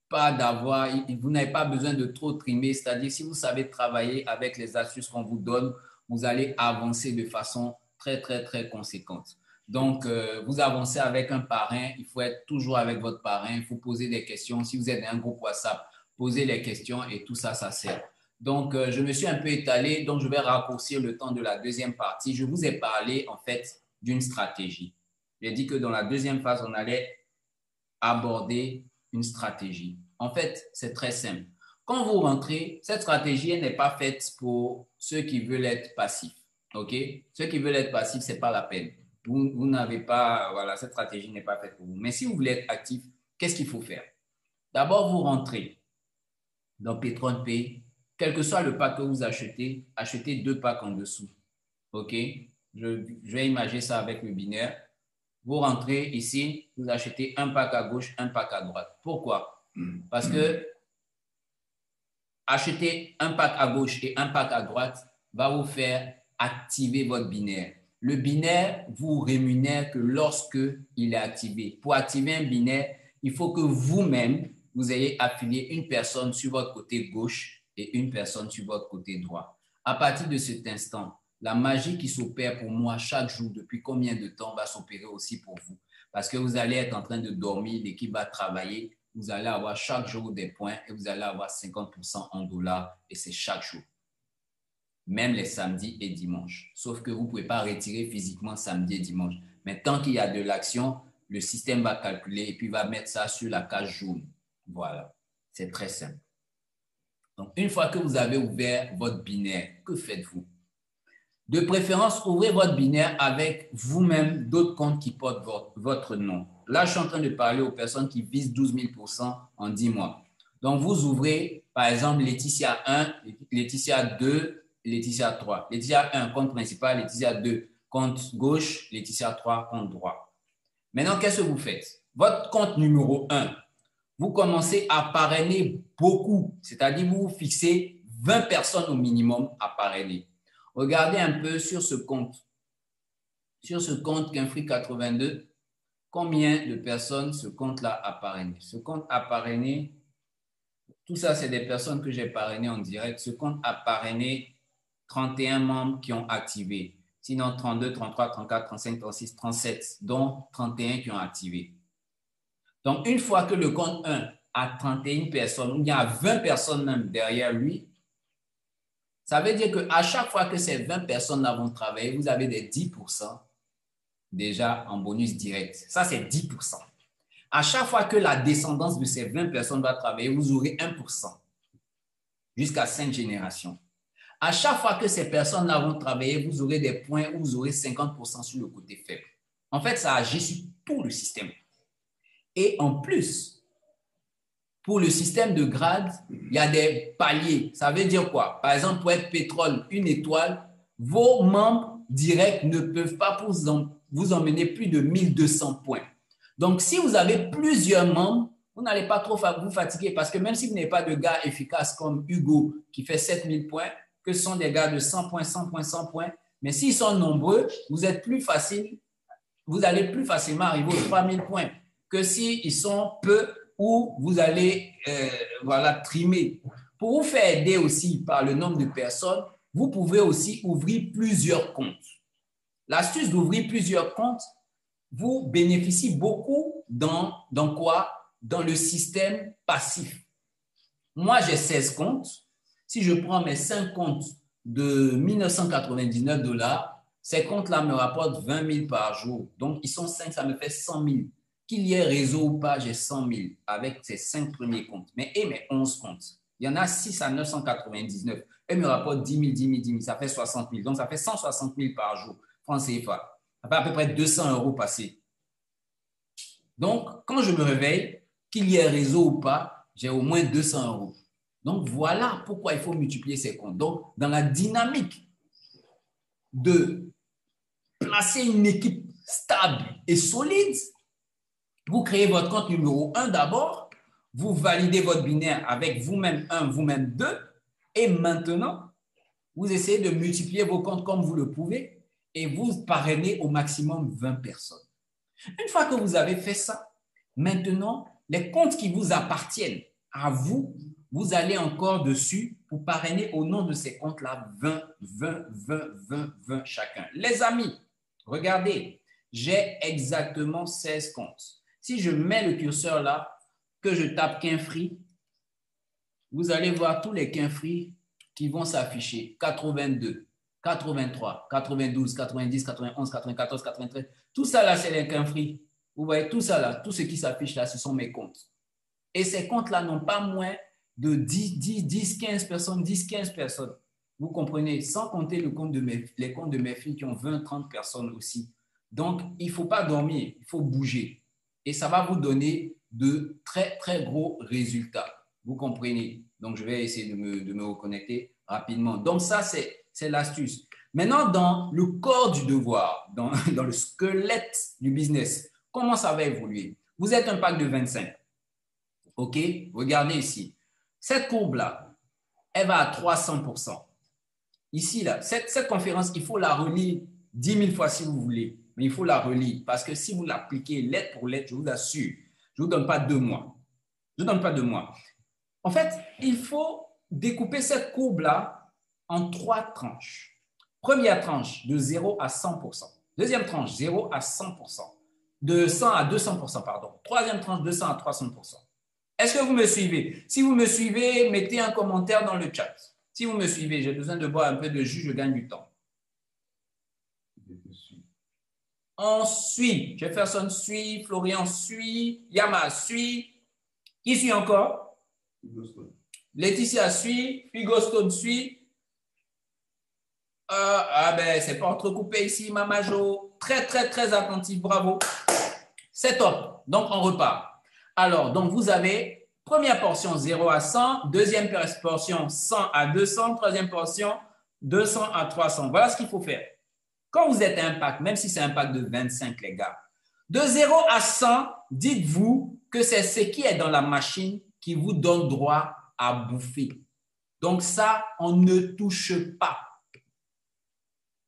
pas d'avoir, vous n'avez pas besoin de trop trimer, c'est-à-dire si vous savez travailler avec les astuces qu'on vous donne, vous allez avancer de façon très, très, très conséquente. Donc, vous avancez avec un parrain, il faut être toujours avec votre parrain, il faut poser des questions. Si vous êtes dans un groupe WhatsApp, posez les questions et tout ça, ça sert. Donc, je me suis un peu étalé, donc je vais raccourcir le temps de la deuxième partie. Je vous ai parlé en fait d'une stratégie. J'ai dit que dans la deuxième phase, on allait aborder une stratégie. En fait, c'est très simple. Quand vous rentrez, cette stratégie n'est pas faite pour ceux qui veulent être passifs. OK? Ceux qui veulent être passifs, ce n'est pas la peine. Vous n'avez pas, voilà, cette stratégie n'est pas faite pour vous. Mais si vous voulez être actif, qu'est-ce qu'il faut faire? D'abord, vous rentrez dans PetronPay. Quel que soit le pack que vous achetez, achetez 2 packs en dessous. OK? Je vais imaginer ça avec le binaire. Vous rentrez ici, vous achetez un pack à gauche, un pack à droite. Pourquoi? Parce que acheter un pack à gauche et un pack à droite va vous faire activer votre binaire. Le binaire vous rémunère que lorsque il est activé. Pour activer un binaire, il faut que vous-même, vous ayez affilié une personne sur votre côté gauche et une personne sur votre côté droit. À partir de cet instant, la magie qui s'opère pour moi chaque jour, depuis combien de temps, va s'opérer aussi pour vous. Parce que vous allez être en train de dormir, l'équipe va travailler, vous allez avoir chaque jour des points et vous allez avoir 50% en dollars et c'est chaque jour. Même les samedis et dimanches. Sauf que vous ne pouvez pas retirer physiquement samedi et dimanche. Mais tant qu'il y a de l'action, le système va calculer et puis va mettre ça sur la case jaune. Voilà, c'est très simple. Donc, une fois que vous avez ouvert votre binaire, que faites-vous? De préférence, ouvrez votre binaire avec vous-même d'autres comptes qui portent votre nom. Là, je suis en train de parler aux personnes qui visent 12 000% en 10 mois. Donc, vous ouvrez, par exemple, Laetitia 1, Laetitia 2, Laetitia 3. Laetitia 1, compte principal, Laetitia 2, compte gauche, Laetitia 3, compte droit. Maintenant, qu'est-ce que vous faites? Votre compte numéro 1, vous commencez à parrainer beaucoup, c'est-à-dire vous fixez 20 personnes au minimum à parrainer. Regardez un peu sur ce compte. Sur ce compte Kinfree 82, combien de personnes ce compte-là a parrainé? Ce compte a parrainé, tout ça, c'est des personnes que j'ai parrainées en direct. Ce compte a parrainé 31 membres qui ont activé. Sinon, 32, 33, 34, 35, 36, 37, dont 31 qui ont activé. Donc, une fois que le compte 1 a 31 personnes, ou bien a 20 personnes même derrière lui, ça veut dire qu'à chaque fois que ces 20 personnes-là vont travailler, vous avez des 10% déjà en bonus direct. Ça, c'est 10%. À chaque fois que la descendance de ces 20 personnes va travailler, vous aurez 1% jusqu'à 5 générations. À chaque fois que ces personnes-là vont travailler, vous aurez des points où vous aurez 50% sur le côté faible. En fait, ça agit sur tout le système. Et en plus, pour le système de grade, il y a des paliers. Ça veut dire quoi? Par exemple, pour être pétrole, une étoile, vos membres directs ne peuvent pas vous emmener plus de 1200 points. Donc, si vous avez plusieurs membres, vous n'allez pas trop vous fatiguer parce que même si vous n'avez pas de gars efficaces comme Hugo qui fait 7000 points, que ce sont des gars de 100 points, 100 points, 100 points, mais s'ils sont nombreux, vous allez plus facilement arriver aux 3000 points que s'ils sont peu ou vous allez trimer. Pour vous faire aider aussi par le nombre de personnes, vous pouvez aussi ouvrir plusieurs comptes. L'astuce d'ouvrir plusieurs comptes vous bénéficie beaucoup dans quoi? Dans le système passif. Moi, j'ai 16 comptes. Si je prends mes 5 comptes de 1999 $, ces comptes-là me rapportent 20 000 par jour. Donc, ils sont 5, ça me fait 100 000. Qu'il y ait réseau ou pas, j'ai 100 000 avec ces 5 premiers comptes. Mais mes 11 comptes, il y en a 6 à 999. Eux me rapportent 10 000, 10 000, 10 000. Ça fait 60 000. Donc, ça fait 160 000 par jour. Francs CFA. Ça fait à peu près 200 € passés. Donc, quand je me réveille, qu'il y ait réseau ou pas, j'ai au moins 200 €. Donc, voilà pourquoi il faut multiplier ces comptes. Donc, dans la dynamique de placer une équipe stable et solide, vous créez votre compte numéro 1 d'abord, vous validez votre binaire avec vous-même 1, vous-même 2, et maintenant, vous essayez de multiplier vos comptes comme vous le pouvez et vous parrainez au maximum 20 personnes. Une fois que vous avez fait ça, maintenant, les comptes qui vous appartiennent à vous, vous allez encore dessus pour parrainer au nom de ces comptes-là 20, 20, 20, 20, 20 chacun. Les amis, regardez, j'ai exactement 16 comptes. Si je mets le curseur là, que je tape Quinfree, vous allez voir tous les Quinfree qui vont s'afficher. 82, 83, 92, 90, 91, 94, 93. Tout ça là, c'est les Quinfree. Vous voyez, tout ça là, tout ce qui s'affiche là, ce sont mes comptes. Et ces comptes-là n'ont pas moins de 10, 15 personnes, 10, 15 personnes. Vous comprenez, sans compter les comptes de mes filles qui ont 20, 30 personnes aussi. Donc, il ne faut pas dormir, il faut bouger. Et ça va vous donner de très, très gros résultats. Vous comprenez? Donc, je vais essayer de me reconnecter rapidement. Donc, ça, c'est l'astuce. Maintenant, dans le corps du devoir, dans le squelette du business, comment ça va évoluer? Vous êtes un pack de 25. OK? Regardez ici. Cette courbe-là, elle va à 300%. Ici, là, cette conférence, il faut la relire 10 000 fois si vous voulez. Mais il faut la relire parce que si vous l'appliquez lettre pour lettre, je vous assure, je ne vous donne pas 2 mois. Je ne vous donne pas 2 mois. En fait, il faut découper cette courbe-là en 3 tranches. Première tranche, de 0 à 100%. Deuxième tranche, 0 à 100%. De 100 à 200%, pardon. Troisième tranche, 200 à 300%. Est-ce que vous me suivez? Si vous me suivez, mettez un commentaire dans le chat. Si vous me suivez, j'ai besoin de boire un peu de jus, je gagne du temps. On suit. Jefferson suit, Florian suit, Yama suit. Qui suit encore? Laetitia suit, Figo Stone suit. C'est pas entrecoupé ici, Mamajo. Très, très, très attentif, bravo. C'est top. Donc, on repart. Alors, donc vous avez première portion 0 à 100, deuxième portion 100 à 200, troisième portion 200 à 300. Voilà ce qu'il faut faire. Quand vous êtes un pack, même si c'est un pack de 25, les gars, de 0 à 100, dites-vous que c'est ce qui est dans la machine qui vous donne droit à bouffer. Donc ça, on ne touche pas.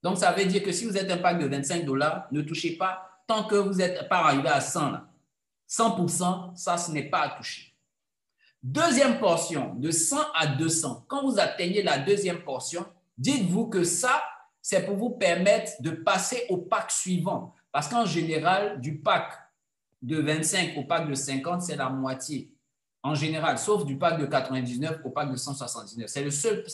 Donc ça veut dire que si vous êtes un pack de 25 $, ne touchez pas tant que vous n'êtes pas arrivé à 100 là. 100%, ça, ce n'est pas à toucher. Deuxième portion, de 100 à 200. Quand vous atteignez la deuxième portion, dites-vous que ça, c'est pour vous permettre de passer au pack suivant. Parce qu'en général, du pack de 25 au pack de 50, c'est la moitié. En général, sauf du pack de 99 au pack de 179. C'est le seul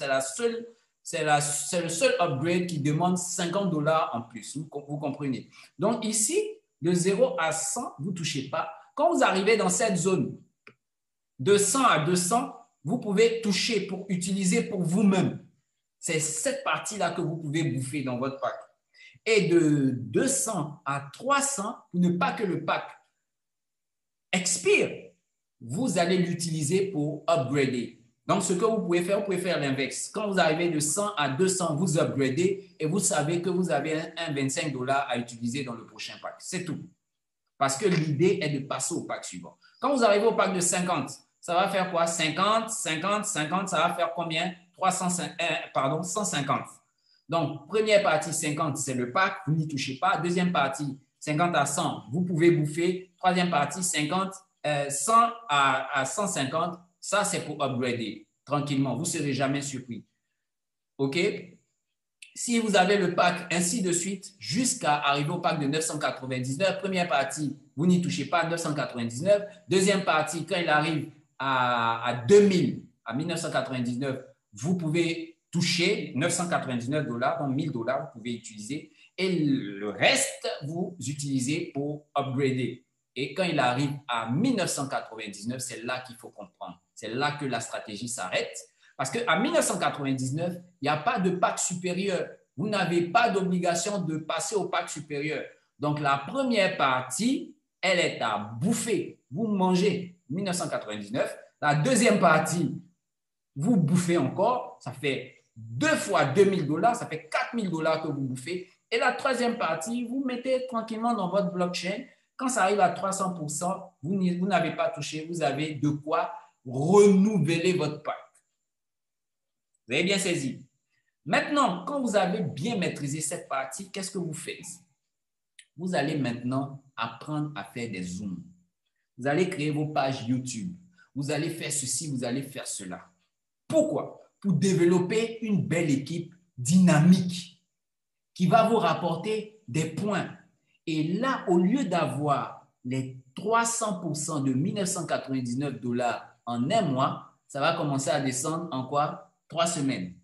upgrade qui demande 50 $ en plus. Vous comprenez? Donc ici, de 0 à 100, vous ne touchez pas. Quand vous arrivez dans cette zone de 100 à 200, vous pouvez toucher pour utiliser pour vous-même. C'est cette partie-là que vous pouvez bouffer dans votre pack. Et de 200 à 300, pour ne pas que le pack expire, vous allez l'utiliser pour upgrader. Donc, ce que vous pouvez faire l'inverse. Quand vous arrivez de 100 à 200, vous upgradez et vous savez que vous avez un 25 $ à utiliser dans le prochain pack. C'est tout. Parce que l'idée est de passer au pack suivant. Quand vous arrivez au pack de 50, ça va faire quoi? 50, 50, 50, ça va faire combien? 150. Donc, première partie, 50, c'est le pack, vous n'y touchez pas. Deuxième partie, 50 à 100, vous pouvez bouffer. Troisième partie, 100 à 150, ça, c'est pour upgrader tranquillement. Vous ne serez jamais surpris. OK? Si vous avez le pack ainsi de suite, jusqu'à arriver au pack de 999, première partie, vous n'y touchez pas, 999. Deuxième partie, quand il arrive à 2000, à 1999, vous pouvez toucher 999 $, donc 1000 $, vous pouvez utiliser. Et le reste, vous utilisez pour upgrader. Et quand il arrive à 1999, c'est là qu'il faut comprendre. C'est là que la stratégie s'arrête. Parce qu'à 1999, il n'y a pas de pack supérieur. Vous n'avez pas d'obligation de passer au pack supérieur. Donc, la première partie, elle est à bouffer. Vous mangez 1999. La deuxième partie, vous bouffez encore. Ça fait 2 fois 2000 $, ça fait 4000 $ que vous bouffez. Et la troisième partie, vous mettez tranquillement dans votre blockchain. Quand ça arrive à 300%, vous n'avez pas touché. Vous avez de quoi renouveler votre pack. Vous avez bien saisi. Maintenant, quand vous avez bien maîtrisé cette partie, qu'est-ce que vous faites? Vous allez maintenant apprendre à faire des zooms. Vous allez créer vos pages YouTube. Vous allez faire ceci, vous allez faire cela. Pourquoi? Pour développer une belle équipe dynamique qui va vous rapporter des points. Et là, au lieu d'avoir les 300% de 1999 $ en un mois, ça va commencer à descendre en quoi? 3 semaines.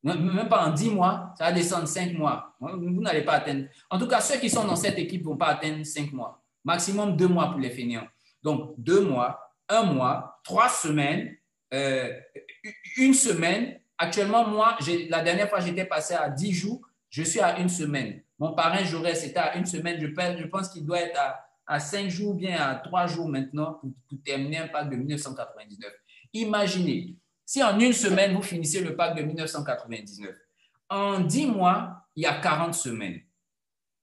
Même pas en 10 mois, ça va descendre 5 mois. Vous n'allez pas atteindre. En tout cas, ceux qui sont dans cette équipe ne vont pas atteindre 5 mois. Maximum 2 mois pour les fainéants. Donc, 2 mois, 1 mois, 3 semaines, 1 semaine. Actuellement, moi, la dernière fois, j'étais passé à 10 jours. Je suis à 1 semaine. Mon parrain Jaurès, c'était à 1 semaine. Je pense qu'il doit être à 5 jours ou bien à 3 jours maintenant pour terminer un pack de 1999. Imaginez. Si en 1 semaine, vous finissez le pack de 1999, en 10 mois, il y a 40 semaines.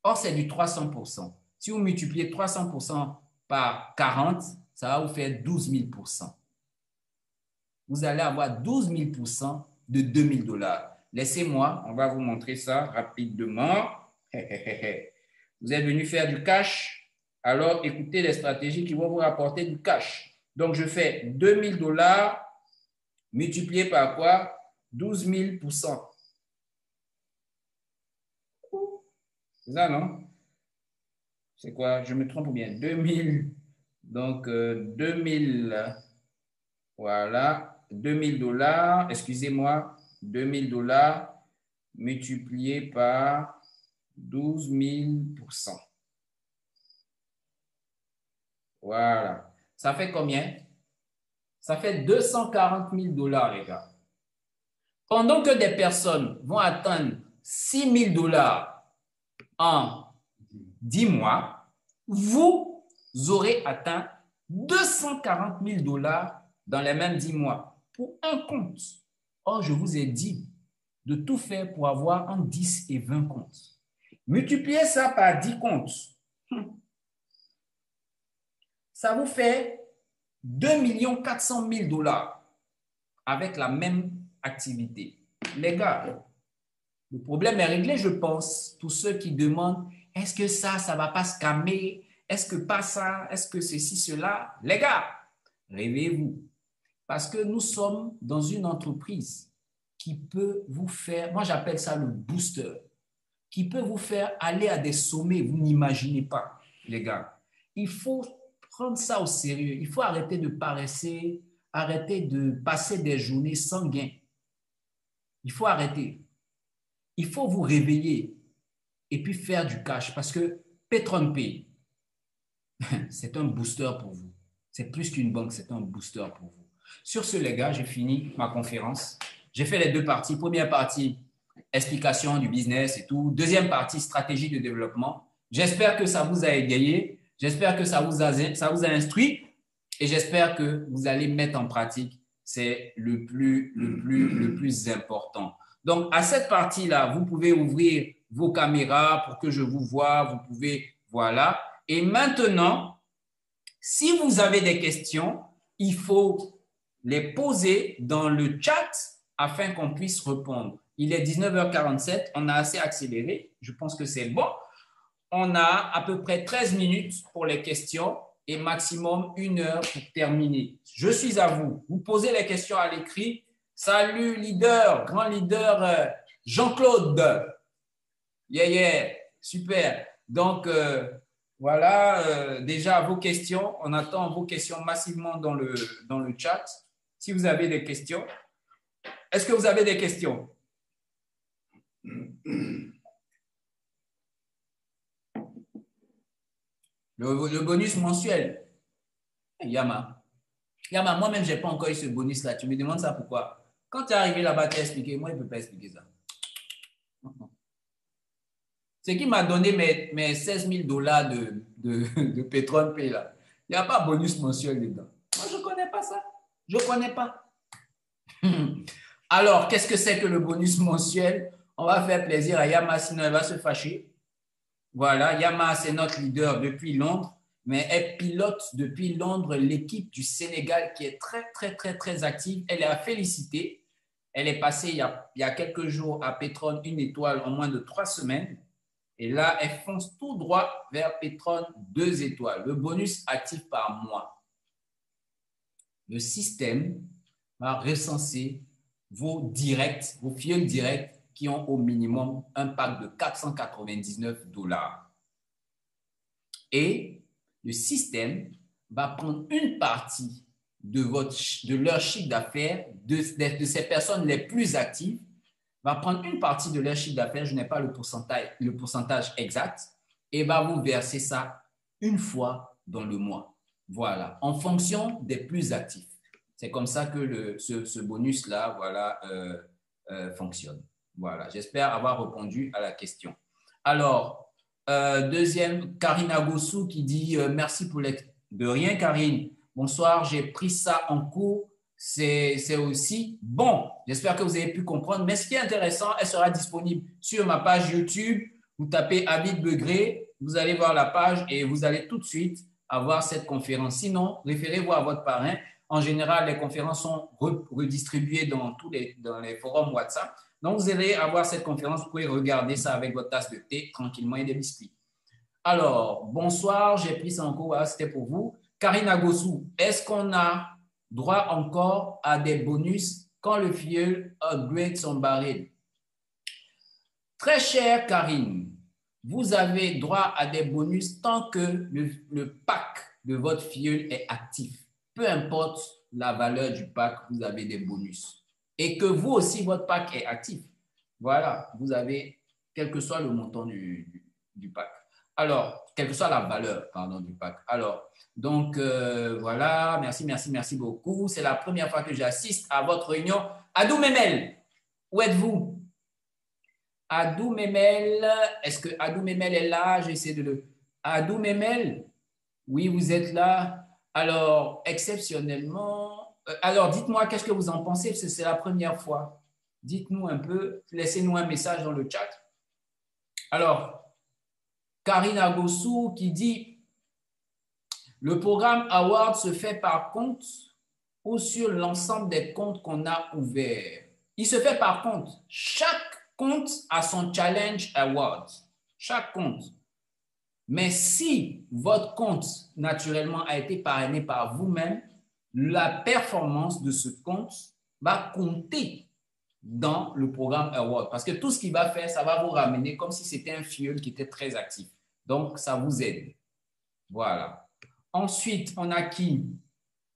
Or, c'est du 300%. Si vous multipliez 300% par 40, ça va vous faire 12 000%. Vous allez avoir 12 000% de 2000 $. Laissez-moi, on va vous montrer ça rapidement. Vous êtes venu faire du cash, alors écoutez les stratégies qui vont vous rapporter du cash. Donc, je fais 2000 $ multiplié par quoi? 12 000%. C'est ça, non? C'est quoi? Je me trompe ou bien? 2000. Donc, 2000. Voilà. 2000 $. Excusez-moi. 2000 $ multiplié par 12 000%. Voilà. Ça fait combien? Ça fait 240 000 $, les gars. Pendant que des personnes vont atteindre 6 000 $ en 10 mois, vous aurez atteint 240 000 $ dans les mêmes 10 mois pour un compte. Or, je vous ai dit de tout faire pour avoir entre 10 et 20 comptes. Multipliez ça par 10 comptes. Ça vous fait 2 400 000 $ avec la même activité. Les gars, le problème est réglé, je pense, pour ceux qui demandent est-ce que ça ne va pas scammer? Est-ce que pas ça? Est-ce que ceci, cela? Les gars, réveillez-vous. Parce que nous sommes dans une entreprise qui peut vous faire, moi j'appelle ça le booster, qui peut vous faire aller à des sommets, vous n'imaginez pas, les gars. Il faut prendre ça au sérieux. Il faut arrêter de paresser, arrêter de passer des journées sans gain. Il faut arrêter. Il faut vous réveiller et puis faire du cash parce que PetronPay, c'est un booster pour vous. C'est plus qu'une banque, c'est un booster pour vous. Sur ce, les gars, j'ai fini ma conférence. J'ai fait les 2 parties. Première partie, explication du business et tout. Deuxième partie, stratégie de développement. J'espère que ça vous a égayé. J'espère que ça vous a instruit. Et j'espère que vous allez mettre en pratique. C'est le plus important. Donc, à cette partie-là, vous pouvez ouvrir vos caméras pour que je vous voie. Vous pouvez, voilà. Et maintenant, si vous avez des questions, il faut les poser dans le chat afin qu'on puisse répondre. Il est 19h47, on a assez accéléré. Je pense que c'est bon. On a à peu près 13 minutes pour les questions et maximum 1 heure pour terminer. Je suis à vous. Vous posez les questions à l'écrit. Salut leader, grand leader Jean-Claude. Yeah, yeah, super. Donc, voilà, déjà vos questions. On attend vos questions massivement dans le chat. Si vous avez des questions. Est-ce que vous avez des questions? Le bonus mensuel. Yama, moi-même, je n'ai pas encore eu ce bonus-là. Tu me demandes ça pourquoi? Quand tu es arrivé là-bas, tu as expliqué. Moi, je ne peux pas expliquer ça. Ce qui m'a donné mes 16 000 dollars de Petron Pay là. Il n'y a pas bonus mensuel dedans. Moi, je ne connais pas ça. Je ne connais pas. Alors, qu'est-ce que c'est que le bonus mensuel? On va faire plaisir à Yama, sinon elle va se fâcher. Voilà, Yama, c'est notre leader depuis Londres, mais elle pilote depuis Londres l'équipe du Sénégal qui est très active. Elle est à féliciter. Elle est passée il y a quelques jours à Petron 1 étoile en moins de 3 semaines. Et là, elle fonce tout droit vers Petron 2 étoiles. Le bonus actif par mois. Le système va recenser vos directs, vos filleuls directs qui ont au minimum un pack de 499 dollars. Et le système va prendre une partie de leur chiffre d'affaires, de ces personnes les plus actives, va prendre une partie de leur chiffre d'affaires, je n'ai pas le pourcentage exact, et va vous verser ça une fois dans le mois. Voilà, en fonction des plus actifs. C'est comme ça que ce bonus-là, voilà, fonctionne. Voilà, j'espère avoir répondu à la question. Alors, deuxième, Karine Agossou qui dit merci pour les... De rien, Karine. Bonsoir, j'ai pris ça en cours. C'est aussi bon. J'espère que vous avez pu comprendre. Mais ce qui est intéressant, elle sera disponible sur ma page YouTube. Vous tapez Avid Begré, vous allez voir la page et vous allez tout de suite avoir cette conférence. Sinon, référez-vous à votre parrain. En général, les conférences sont redistribuées dans les forums WhatsApp. Donc, vous allez avoir cette conférence. Vous pouvez regarder ça avec votre tasse de thé tranquillement et des biscuits. Alors, bonsoir, j'ai pris ça en cours. Voilà, c'était pour vous. Karine Agossou, est-ce qu'on a droit encore à des bonus quand le filleul upgrade son baril? Très chère Karine, vous avez droit à des bonus tant que le pack de votre filleul est actif. Peu importe la valeur du pack, vous avez des bonus. Et que vous aussi, votre pack est actif. Voilà, vous avez, quel que soit le montant du pack. Alors, quelle que soit la valeur, pardon, du pack. Alors, donc, voilà, merci beaucoup. C'est la première fois que j'assiste à votre réunion. Adou Memel, où êtes-vous? Adou Memel, est-ce que Adou Memel est là? J'essaie de le... Adou Memel, oui, vous êtes là. Alors, exceptionnellement... alors, dites-moi, qu'est-ce que vous en pensez? Parce que c'est la première fois. Dites-nous un peu, laissez-nous un message dans le chat. Alors, Karine Agossou qui dit « Le programme Award se fait par compte ou sur l'ensemble des comptes qu'on a ouverts? » Il se fait par compte. Chaque compte a son Challenge Award. Chaque compte. Mais si votre compte, naturellement, a été parrainé par vous-même, la performance de ce compte va compter dans le programme Award. Parce que tout ce qu'il va faire, ça va vous ramener comme si c'était un filleul qui était très actif. Donc, ça vous aide. Voilà. Ensuite, on a qui?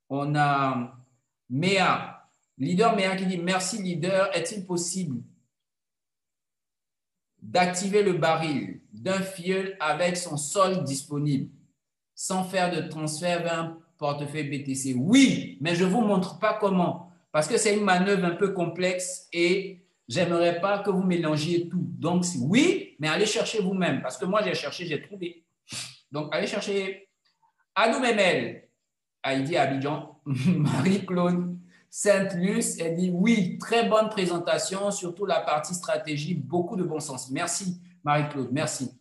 On a Méa. Leader Méa qui dit « Merci, leader. Est-il possible d'activer le baril d'un filleul avec son solde disponible sans faire de transfert vers un portefeuille BTC? » Oui, mais je ne vous montre pas comment. Parce que c'est une manœuvre un peu complexe et j'aimerais pas que vous mélangiez tout. Donc, oui, mais allez chercher vous-même. Parce que moi, j'ai cherché, j'ai trouvé. Donc, allez chercher Adou Memel. Heidi Abidjan, Marie-Claude Sainte-Luce, elle dit oui, très bonne présentation, surtout la partie stratégie, beaucoup de bon sens. Merci Marie-Claude, merci.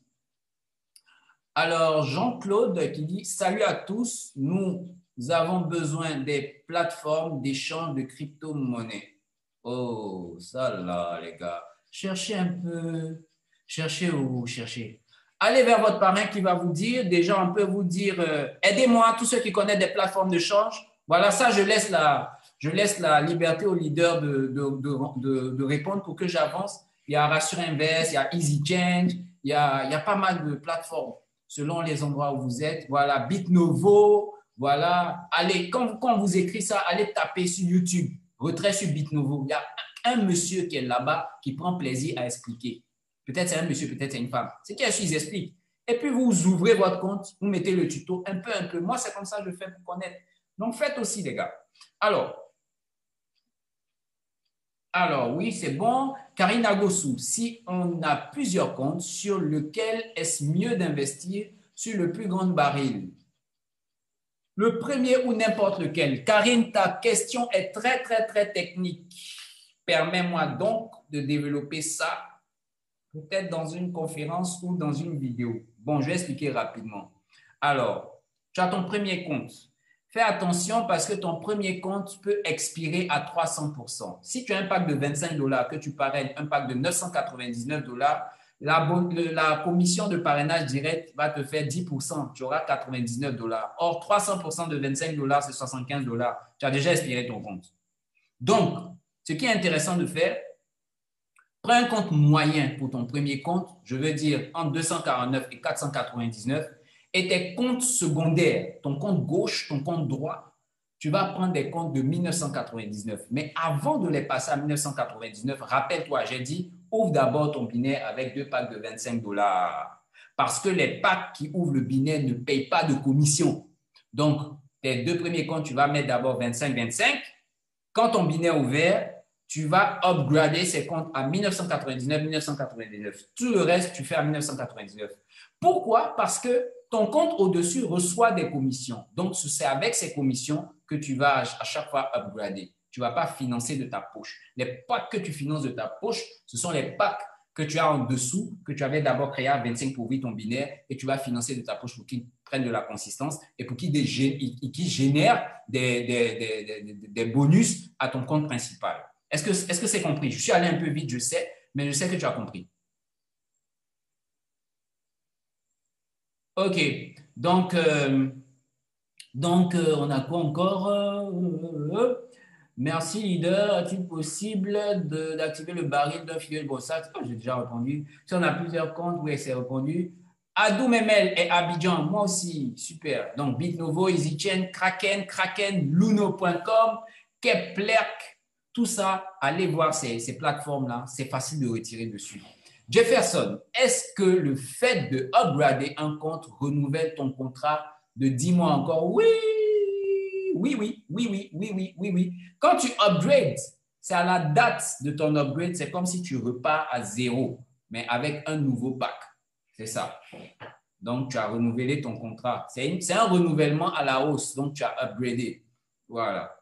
Alors Jean-Claude qui dit salut à tous, nous avons besoin des plateformes d'échange de crypto-monnaies. Oh, ça là les gars, cherchez un peu, cherchez où, cherchez. Allez vers votre parrain qui va vous dire, déjà on peut vous dire, aidez-moi, tous ceux qui connaissent des plateformes de change. Voilà, ça je laisse la liberté aux leaders de répondre pour que j'avance. Il y a Rassure Invest, il y a Easy Change, il y a pas mal de plateformes selon les endroits où vous êtes. Voilà, BitNovo, voilà. Allez, quand on vous écrit ça, allez taper sur YouTube, retrait sur BitNovo. Il y a un monsieur qui est là-bas qui prend plaisir à expliquer. Peut-être c'est un monsieur, peut-être c'est une femme. C'est qui ils expliquent. Et puis vous ouvrez votre compte, vous mettez le tuto un peu. Moi, c'est comme ça que je fais pour connaître. Donc, faites aussi, les gars. Alors oui, c'est bon. Karine Agossou, si on a plusieurs comptes, sur lequel est-ce mieux d'investir sur le plus grand baril? Le premier ou n'importe lequel. Karine, ta question est très technique. Permets-moi donc de développer ça peut-être dans une conférence ou dans une vidéo. Bon, je vais expliquer rapidement. Alors, tu as ton premier compte. Fais attention parce que ton premier compte peut expirer à 300%. Si tu as un pack de 25 $, que tu parraines un pack de 999 $, la commission de parrainage direct va te faire 10%. Tu auras 99 $. Or, 300% de 25 $, c'est 75 $. Tu as déjà expiré ton compte. Donc, ce qui est intéressant de faire, prends un compte moyen pour ton premier compte, je veux dire entre 249 et 499, et tes comptes secondaires, ton compte gauche, ton compte droit, tu vas prendre des comptes de 1999. Mais avant de les passer à 1999, rappelle-toi, j'ai dit, ouvre d'abord ton binaire avec 2 packs de 25 $. Parce que les packs qui ouvrent le binaire ne payent pas de commission. Donc, tes 2 premiers comptes, tu vas mettre d'abord 25. Quand ton binaire est ouvert, tu vas upgrader ces comptes à 1999. Tout le reste, tu fais à 1999. Pourquoi? Parce que ton compte au-dessus reçoit des commissions. Donc, c'est avec ces commissions que tu vas à chaque fois upgrader. Tu ne vas pas financer de ta poche. Les packs que tu finances de ta poche, ce sont les packs que tu as en dessous, que tu avais d'abord créé à 25 pour ouvrir ton binaire et tu vas financer de ta poche pour qu'ils prennent de la consistance et pour qu'ils génèrent des bonus à ton compte principal. Est-ce que c'est compris? Je suis allé un peu vite, je sais, mais je sais que tu as compris. OK. Donc, on a quoi encore? Merci, leader. Est-il possible d'activer le baril d'un filet de brossage? Oh, j'ai déjà répondu. Si on a plusieurs comptes, oui, c'est répondu. Adou Memel et Abidjan, moi aussi, super. Donc, BitNovo, EasyChain, Kraken, Luno.com, Keplerk, tout ça, allez voir ces plateformes-là, c'est facile de retirer dessus. Jefferson, est-ce que le fait de upgrader un compte renouvelle ton contrat de 10 mois encore? Oui. Quand tu upgrades, c'est à la date de ton upgrade, c'est comme si tu repars à zéro, mais avec un nouveau pack. C'est ça. Donc, tu as renouvelé ton contrat. C'est un renouvellement à la hausse, donc tu as upgradé. Voilà.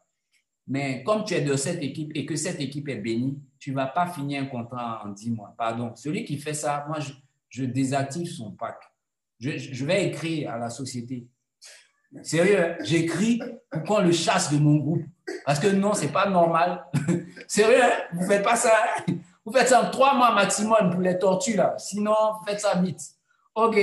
Mais comme tu es de cette équipe et que cette équipe est bénie, tu ne vas pas finir un contrat en 10 mois. Pardon. Celui qui fait ça, moi, je désactive son pack. Je vais écrire à la société. Sérieux, hein? J'écris pour qu'on le chasse de mon groupe. Parce que non, ce n'est pas normal. Sérieux, hein? Vous ne faites pas ça. Hein? Vous faites ça en 3 mois maximum pour les tortues, là. Sinon, faites ça vite. OK.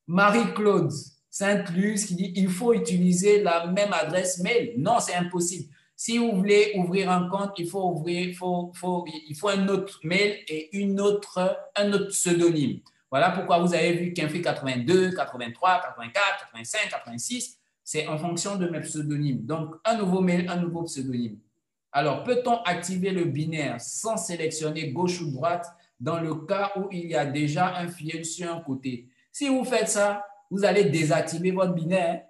Marie-Claude Sainte-Luce qui dit il faut utiliser la même adresse mail. Non, c'est impossible. Si vous voulez ouvrir un compte, il faut un autre mail et un autre pseudonyme. Voilà pourquoi vous avez vu Kinfree 82, 83, 84, 85, 86. C'est en fonction de mes pseudonymes. Donc, un nouveau mail, un nouveau pseudonyme. Alors, peut-on activer le binaire sans sélectionner gauche ou droite dans le cas où il y a déjà un fiel sur un côté? Si vous faites ça, vous allez désactiver votre binaire.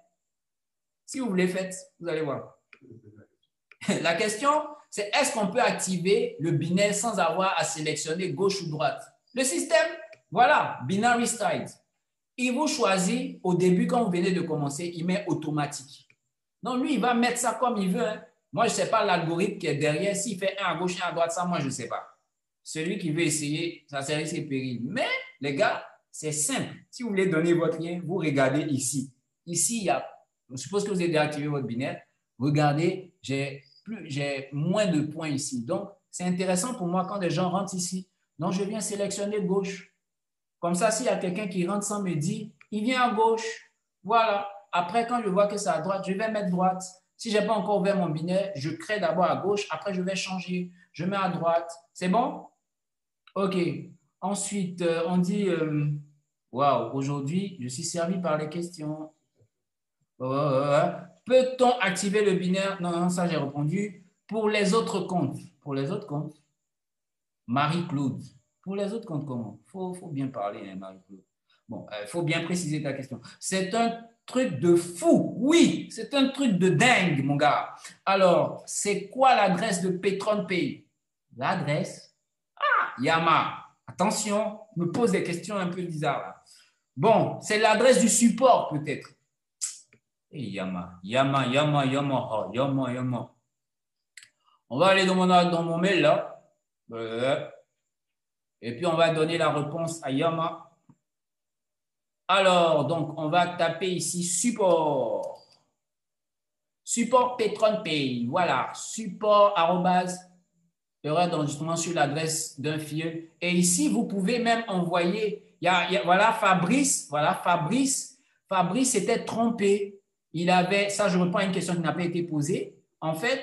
Si vous voulez faire, vous allez voir. La question, c'est est-ce qu'on peut activer le binaire sans avoir à sélectionner gauche ou droite? Le système, voilà, binary style. Il vous choisit au début, quand vous venez de commencer, il met automatique. Non, lui, il va mettre ça comme il veut. Hein. Moi, je ne sais pas l'algorithme qui est derrière. S'il fait un à gauche, un à droite, ça, moi, je ne sais pas. Celui qui veut essayer, ça serait ses périls. Mais, les gars, c'est simple. Si vous voulez donner votre lien, vous regardez ici. Ici, il y a, je suppose que vous avez déjà activé votre binaire. Regardez, j'ai moins de points ici. Donc, c'est intéressant pour moi quand des gens rentrent ici. Donc, je viens sélectionner gauche. Comme ça, s'il y a quelqu'un qui rentre sans me dire, il vient à gauche. Voilà. Après, quand je vois que c'est à droite, je vais mettre droite. Si je n'ai pas encore ouvert mon binaire, je crée d'abord à gauche. Après, je vais changer. Je mets à droite. C'est bon? OK. Ensuite, on dit, waouh, aujourd'hui, je suis servi par les questions. Peut-on activer le binaire? Non, non, ça, j'ai répondu. Pour les autres comptes. Pour les autres comptes. Marie-Claude. Pour les autres comptes, comment? Faut bien parler, hein, Marie-Claude. Bon, faut bien préciser ta question. C'est un truc de fou. Oui, c'est un truc de dingue, mon gars. Alors, c'est quoi l'adresse de Petron Pay? L'adresse? Ah, Yama. Attention, je me pose des questions un peu bizarres là. Bon, c'est l'adresse du support peut-être. Hey, Yama, Yama, Yama, Yama, oh, Yama, Yama. On va aller dans mon mail là. Et puis, on va donner la réponse à Yama. Alors, donc, on va taper ici support. Support Petron Pay. Voilà, support arrobase, erreur d'enregistrement sur l'adresse d'un filleul. Et ici, vous pouvez même envoyer. Voilà, Fabrice. Voilà, Fabrice. Fabrice s'était trompé. Il avait, ça, je reprends une question qui n'a pas été posée. En fait,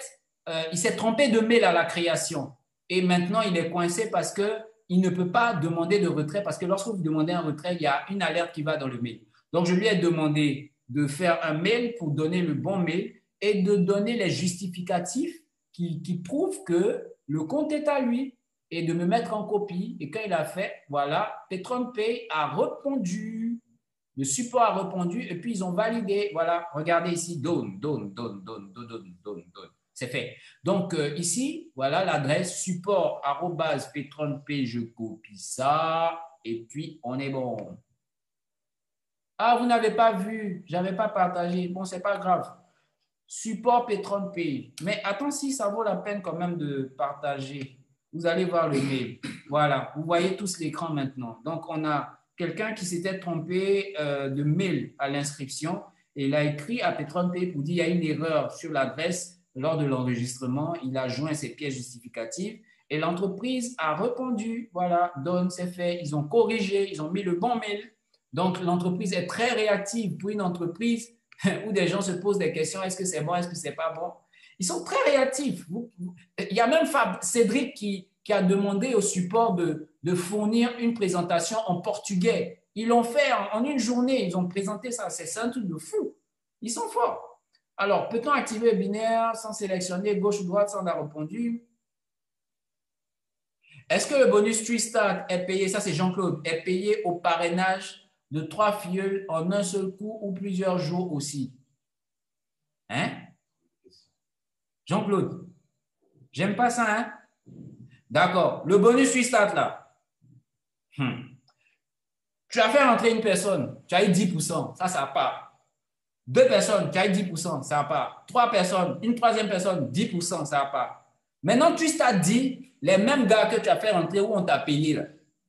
il s'est trompé de mail à la création. Et maintenant, il est coincé parce que il ne peut pas demander de retrait parce que lorsque vous demandez un retrait, il y a une alerte qui va dans le mail. Donc, je lui ai demandé de faire un mail pour donner le bon mail et de donner les justificatifs qui prouvent que le compte est à lui et de me mettre en copie. Et quand il a fait, voilà, Petron Pay a répondu. Le support a répondu et puis ils ont validé. Voilà, regardez ici, donne. C'est fait. Donc, ici, voilà l'adresse support@petronpay. Je copie ça et puis on est bon. Ah, vous n'avez pas vu, je n'avais pas partagé. Bon, c'est pas grave. Support Petron Pay. Mais attends, si ça vaut la peine quand même de partager. Vous allez voir le mail. Voilà, vous voyez tous l'écran maintenant. Donc, on a quelqu'un qui s'était trompé de mail à l'inscription et il a écrit à Petron Pay pour dire qu'il y a une erreur sur l'adresse lors de l'enregistrement. Il a joint ses pièces justificatives et l'entreprise a répondu. Voilà, donne, c'est fait. Ils ont corrigé, ils ont mis le bon mail. Donc, l'entreprise est très réactive pour une entreprise où des gens se posent des questions, est-ce que c'est bon, est-ce que c'est pas bon? Ils sont très réactifs. Il y a même Cédric qui a demandé au support de fournir une présentation en portugais. Ils l'ont fait en une journée, ils ont présenté ça. C'est un truc de fou. Ils sont forts. Alors, peut-on activer le binaire sans sélectionner gauche ou droite? Ça, on a répondu. Est-ce que le bonus 3-Star est payé, ça c'est Jean-Claude, est payé au parrainage de 3 filleuls en un seul coup ou plusieurs jours aussi? Hein? Jean-Claude, j'aime pas ça, hein? D'accord. Le bonus 3-Star là. Tu as fait rentrer une personne, tu as eu 10%, ça part. 2 personnes, tu as eu 10%, ça part. 3 personnes, une troisième personne, 10%, ça part. Maintenant, tu t'as dit, les mêmes gars que tu as fait rentrer où on t'a payé, là,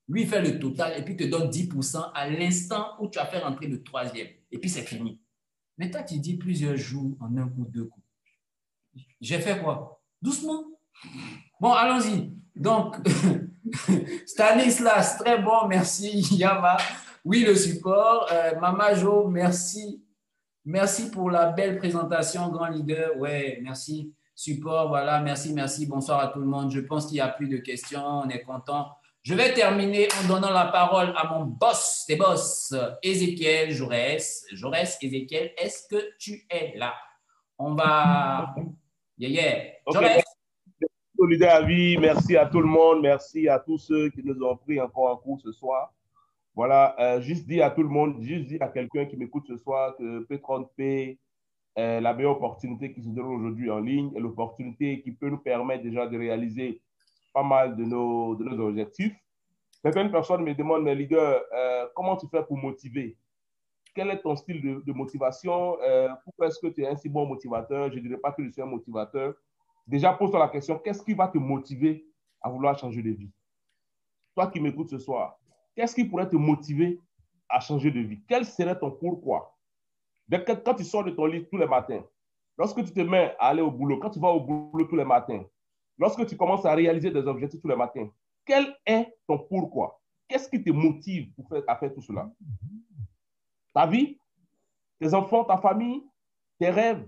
lui, il fait le total et puis te donne 10% à l'instant où tu as fait rentrer le troisième. Et puis, c'est fini. Mais toi, tu dis plusieurs jours en un coup, 2 coups. J'ai fait quoi? Doucement. Bon, allons-y. Donc, Stanislas, très bon, merci. Yama, oui, le support. Mama Jo, merci. Merci pour la belle présentation, grand leader. Ouais, merci. Support, voilà, merci. Bonsoir à tout le monde. Je pense qu'il n'y a plus de questions. On est content. Je vais terminer en donnant la parole à mon boss des boss, Ézéchiel Jaurès. Jaurès, Ézéchiel, est-ce que tu es là? On va. Yeah. Ok, Jaurès. leader à vie, merci à tout le monde, merci à tous ceux qui nous ont pris encore en cours ce soir. Voilà, juste dire à tout le monde, juste dire à quelqu'un qui m'écoute ce soir que Petron Pay est la meilleure opportunité qui se donne aujourd'hui en ligne et l'opportunité qui peut nous permettre déjà de réaliser pas mal de nos objectifs. Certaines personnes me demandent, mais leader, comment tu fais pour motiver? quel est ton style de motivation? Pourquoi est-ce que tu es un si bon motivateur? Je ne dirais pas que je suis un motivateur. Déjà, pose-toi la question, qu'est-ce qui va te motiver à vouloir changer de vie? Toi qui m'écoutes ce soir, qu'est-ce qui pourrait te motiver à changer de vie? Quel serait ton pourquoi? Quand tu sors de ton lit tous les matins, lorsque tu te mets à aller au boulot, quand tu vas au boulot tous les matins, lorsque tu commences à réaliser des objectifs tous les matins, quel est ton pourquoi? Qu'est-ce qui te motive à faire tout cela? Ta vie, tes enfants, ta famille, tes rêves.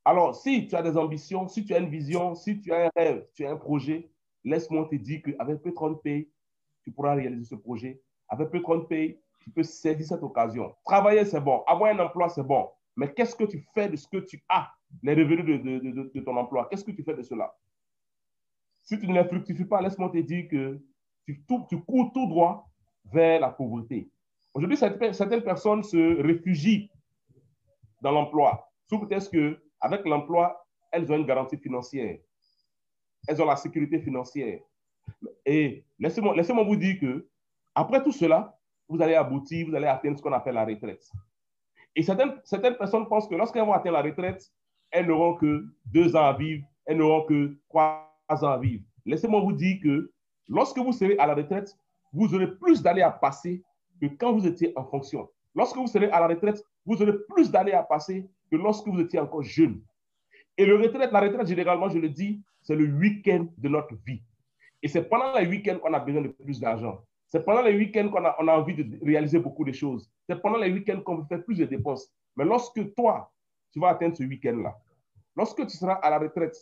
Alors, si tu as des ambitions, si tu as une vision, si tu as un rêve, tu as un projet, laisse-moi te dire qu'avec P30 Pay, tu pourras réaliser ce projet. Avec P30 Pay, tu peux saisir cette occasion. Travailler, c'est bon. Avoir un emploi, c'est bon. Mais qu'est-ce que tu fais de ce que tu as, les revenus de ton emploi? Qu'est-ce que tu fais de cela? Si tu ne les fructifies pas, laisse-moi te dire que tu cours tout droit vers la pauvreté. Aujourd'hui, certaines personnes se réfugient dans l'emploi, sous prétexte qu'avec l'emploi, elles ont une garantie financière. Elles ont la sécurité financière. Et laissez-moi vous dire que après tout cela, vous allez aboutir, vous allez atteindre ce qu'on appelle la retraite. Et certaines personnes pensent que lorsqu'elles vont atteindre la retraite, elles n'auront que 2 ans à vivre, elles n'auront que 3 ans à vivre. Laissez-moi vous dire que lorsque vous serez à la retraite, vous aurez plus d'années à passer que quand vous étiez en fonction. Lorsque vous serez à la retraite, vous aurez plus d'années à passer que lorsque vous étiez encore jeune. Et la retraite, généralement, je le dis, c'est le week-end de notre vie. Et c'est pendant les week-ends qu'on a besoin de plus d'argent. C'est pendant les week-ends qu'on a envie de réaliser beaucoup de choses. C'est pendant les week-ends qu'on fait plus de dépenses. Mais lorsque toi, tu vas atteindre ce week-end-là, lorsque tu seras à la retraite,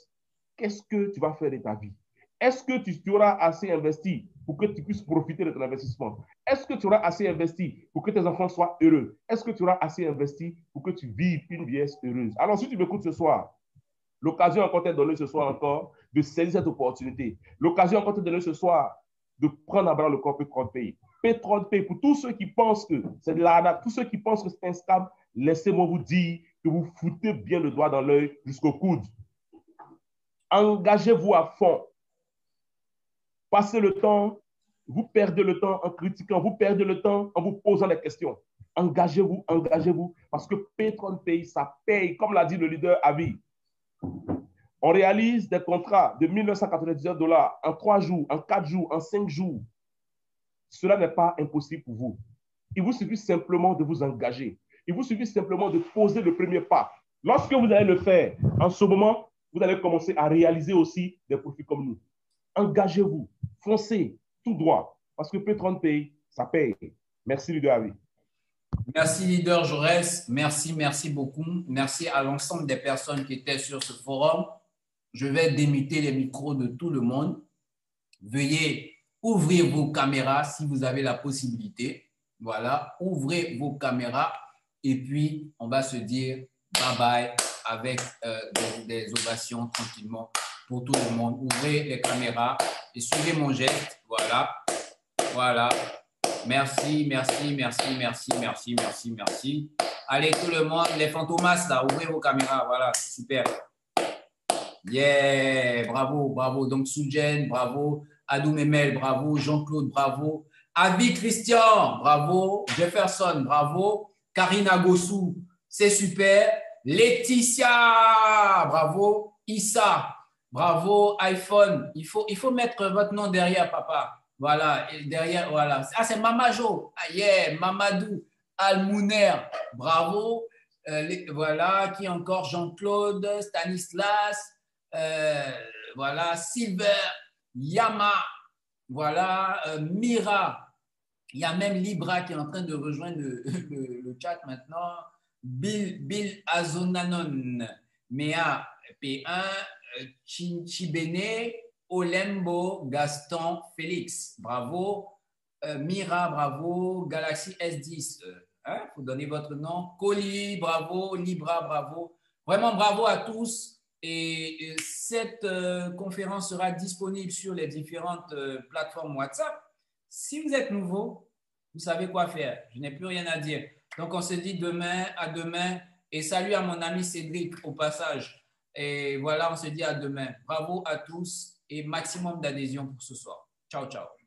qu'est-ce que tu vas faire de ta vie? Est-ce que tu auras assez investi pour que tu puisses profiter de ton investissement? Est-ce que tu auras assez investi pour que tes enfants soient heureux? Est-ce que tu auras assez investi pour que tu vives une vieillesse heureuse? Alors, si tu m'écoutes ce soir, l'occasion encore t'est donnée ce soir encore de saisir cette opportunité. L'occasion encore t'est donnée ce soir de prendre à bras le corps P30 Pay. P30 Pay, pour tous ceux qui pensent que c'est de l'arnaque, tous ceux qui pensent que c'est un scam, laissez-moi vous dire que vous foutez bien le doigt dans l'œil jusqu'au coude. Engagez-vous à fond. Passez le temps, vous perdez le temps en critiquant, vous perdez le temps en vous posant des questions. Engagez-vous, engagez-vous, parce que P30 Pay, ça paye, comme l'a dit le leader à vie. On réalise des contrats de 1999 $ en 3 jours, en 4 jours, en 5 jours. Cela n'est pas impossible pour vous. Il vous suffit simplement de vous engager. Il vous suffit simplement de poser le premier pas. Lorsque vous allez le faire, en ce moment, vous allez commencer à réaliser aussi des profits comme nous. Engagez-vous, foncez tout droit, parce que P30 Pay, ça paye. Merci, leader Avi. Merci, leader Jaurès. Merci beaucoup. Merci à l'ensemble des personnes qui étaient sur ce forum. Je vais démuter les micros de tout le monde. Veuillez ouvrir vos caméras si vous avez la possibilité. Voilà, ouvrez vos caméras et puis on va se dire bye bye avec des ovations tranquillement pour tout le monde. Ouvrez les caméras et suivez mon geste. Voilà, voilà. Merci. Allez, tout le monde, les fantomas là, ouvrez vos caméras. Voilà, super. Yeah, bravo. Donc, Soujen, bravo. Adou Memel, bravo. Jean-Claude, bravo. Avi Christian, bravo. Jefferson, bravo. Karina Gossou, c'est super. Laetitia, bravo. Issa, bravo. iPhone, il faut mettre votre nom derrière, papa. Voilà, et derrière, voilà. Ah, c'est Mamajo. Ah, yeah, Mamadou. Almouner, bravo. Voilà, qui encore? Jean-Claude, Stanislas. Voilà, Silver, Yama, voilà, Mira. Il y a même Libra qui est en train de rejoindre le chat maintenant. Bill Azonanon, Mea P1, Chibene, Olembo, Gaston, Félix. Bravo. Mira, bravo. Galaxy S10. Faut donner votre nom. Coli, bravo. Libra, bravo. Vraiment, bravo à tous. Et cette conférence sera disponible sur les différentes plateformes WhatsApp. Si vous êtes nouveau, vous savez quoi faire. Je n'ai plus rien à dire. Donc, on se dit demain, à demain. Et salut à mon ami Cédric au passage. Et voilà, on se dit à demain. Bravo à tous et maximum d'adhésion pour ce soir. Ciao, ciao.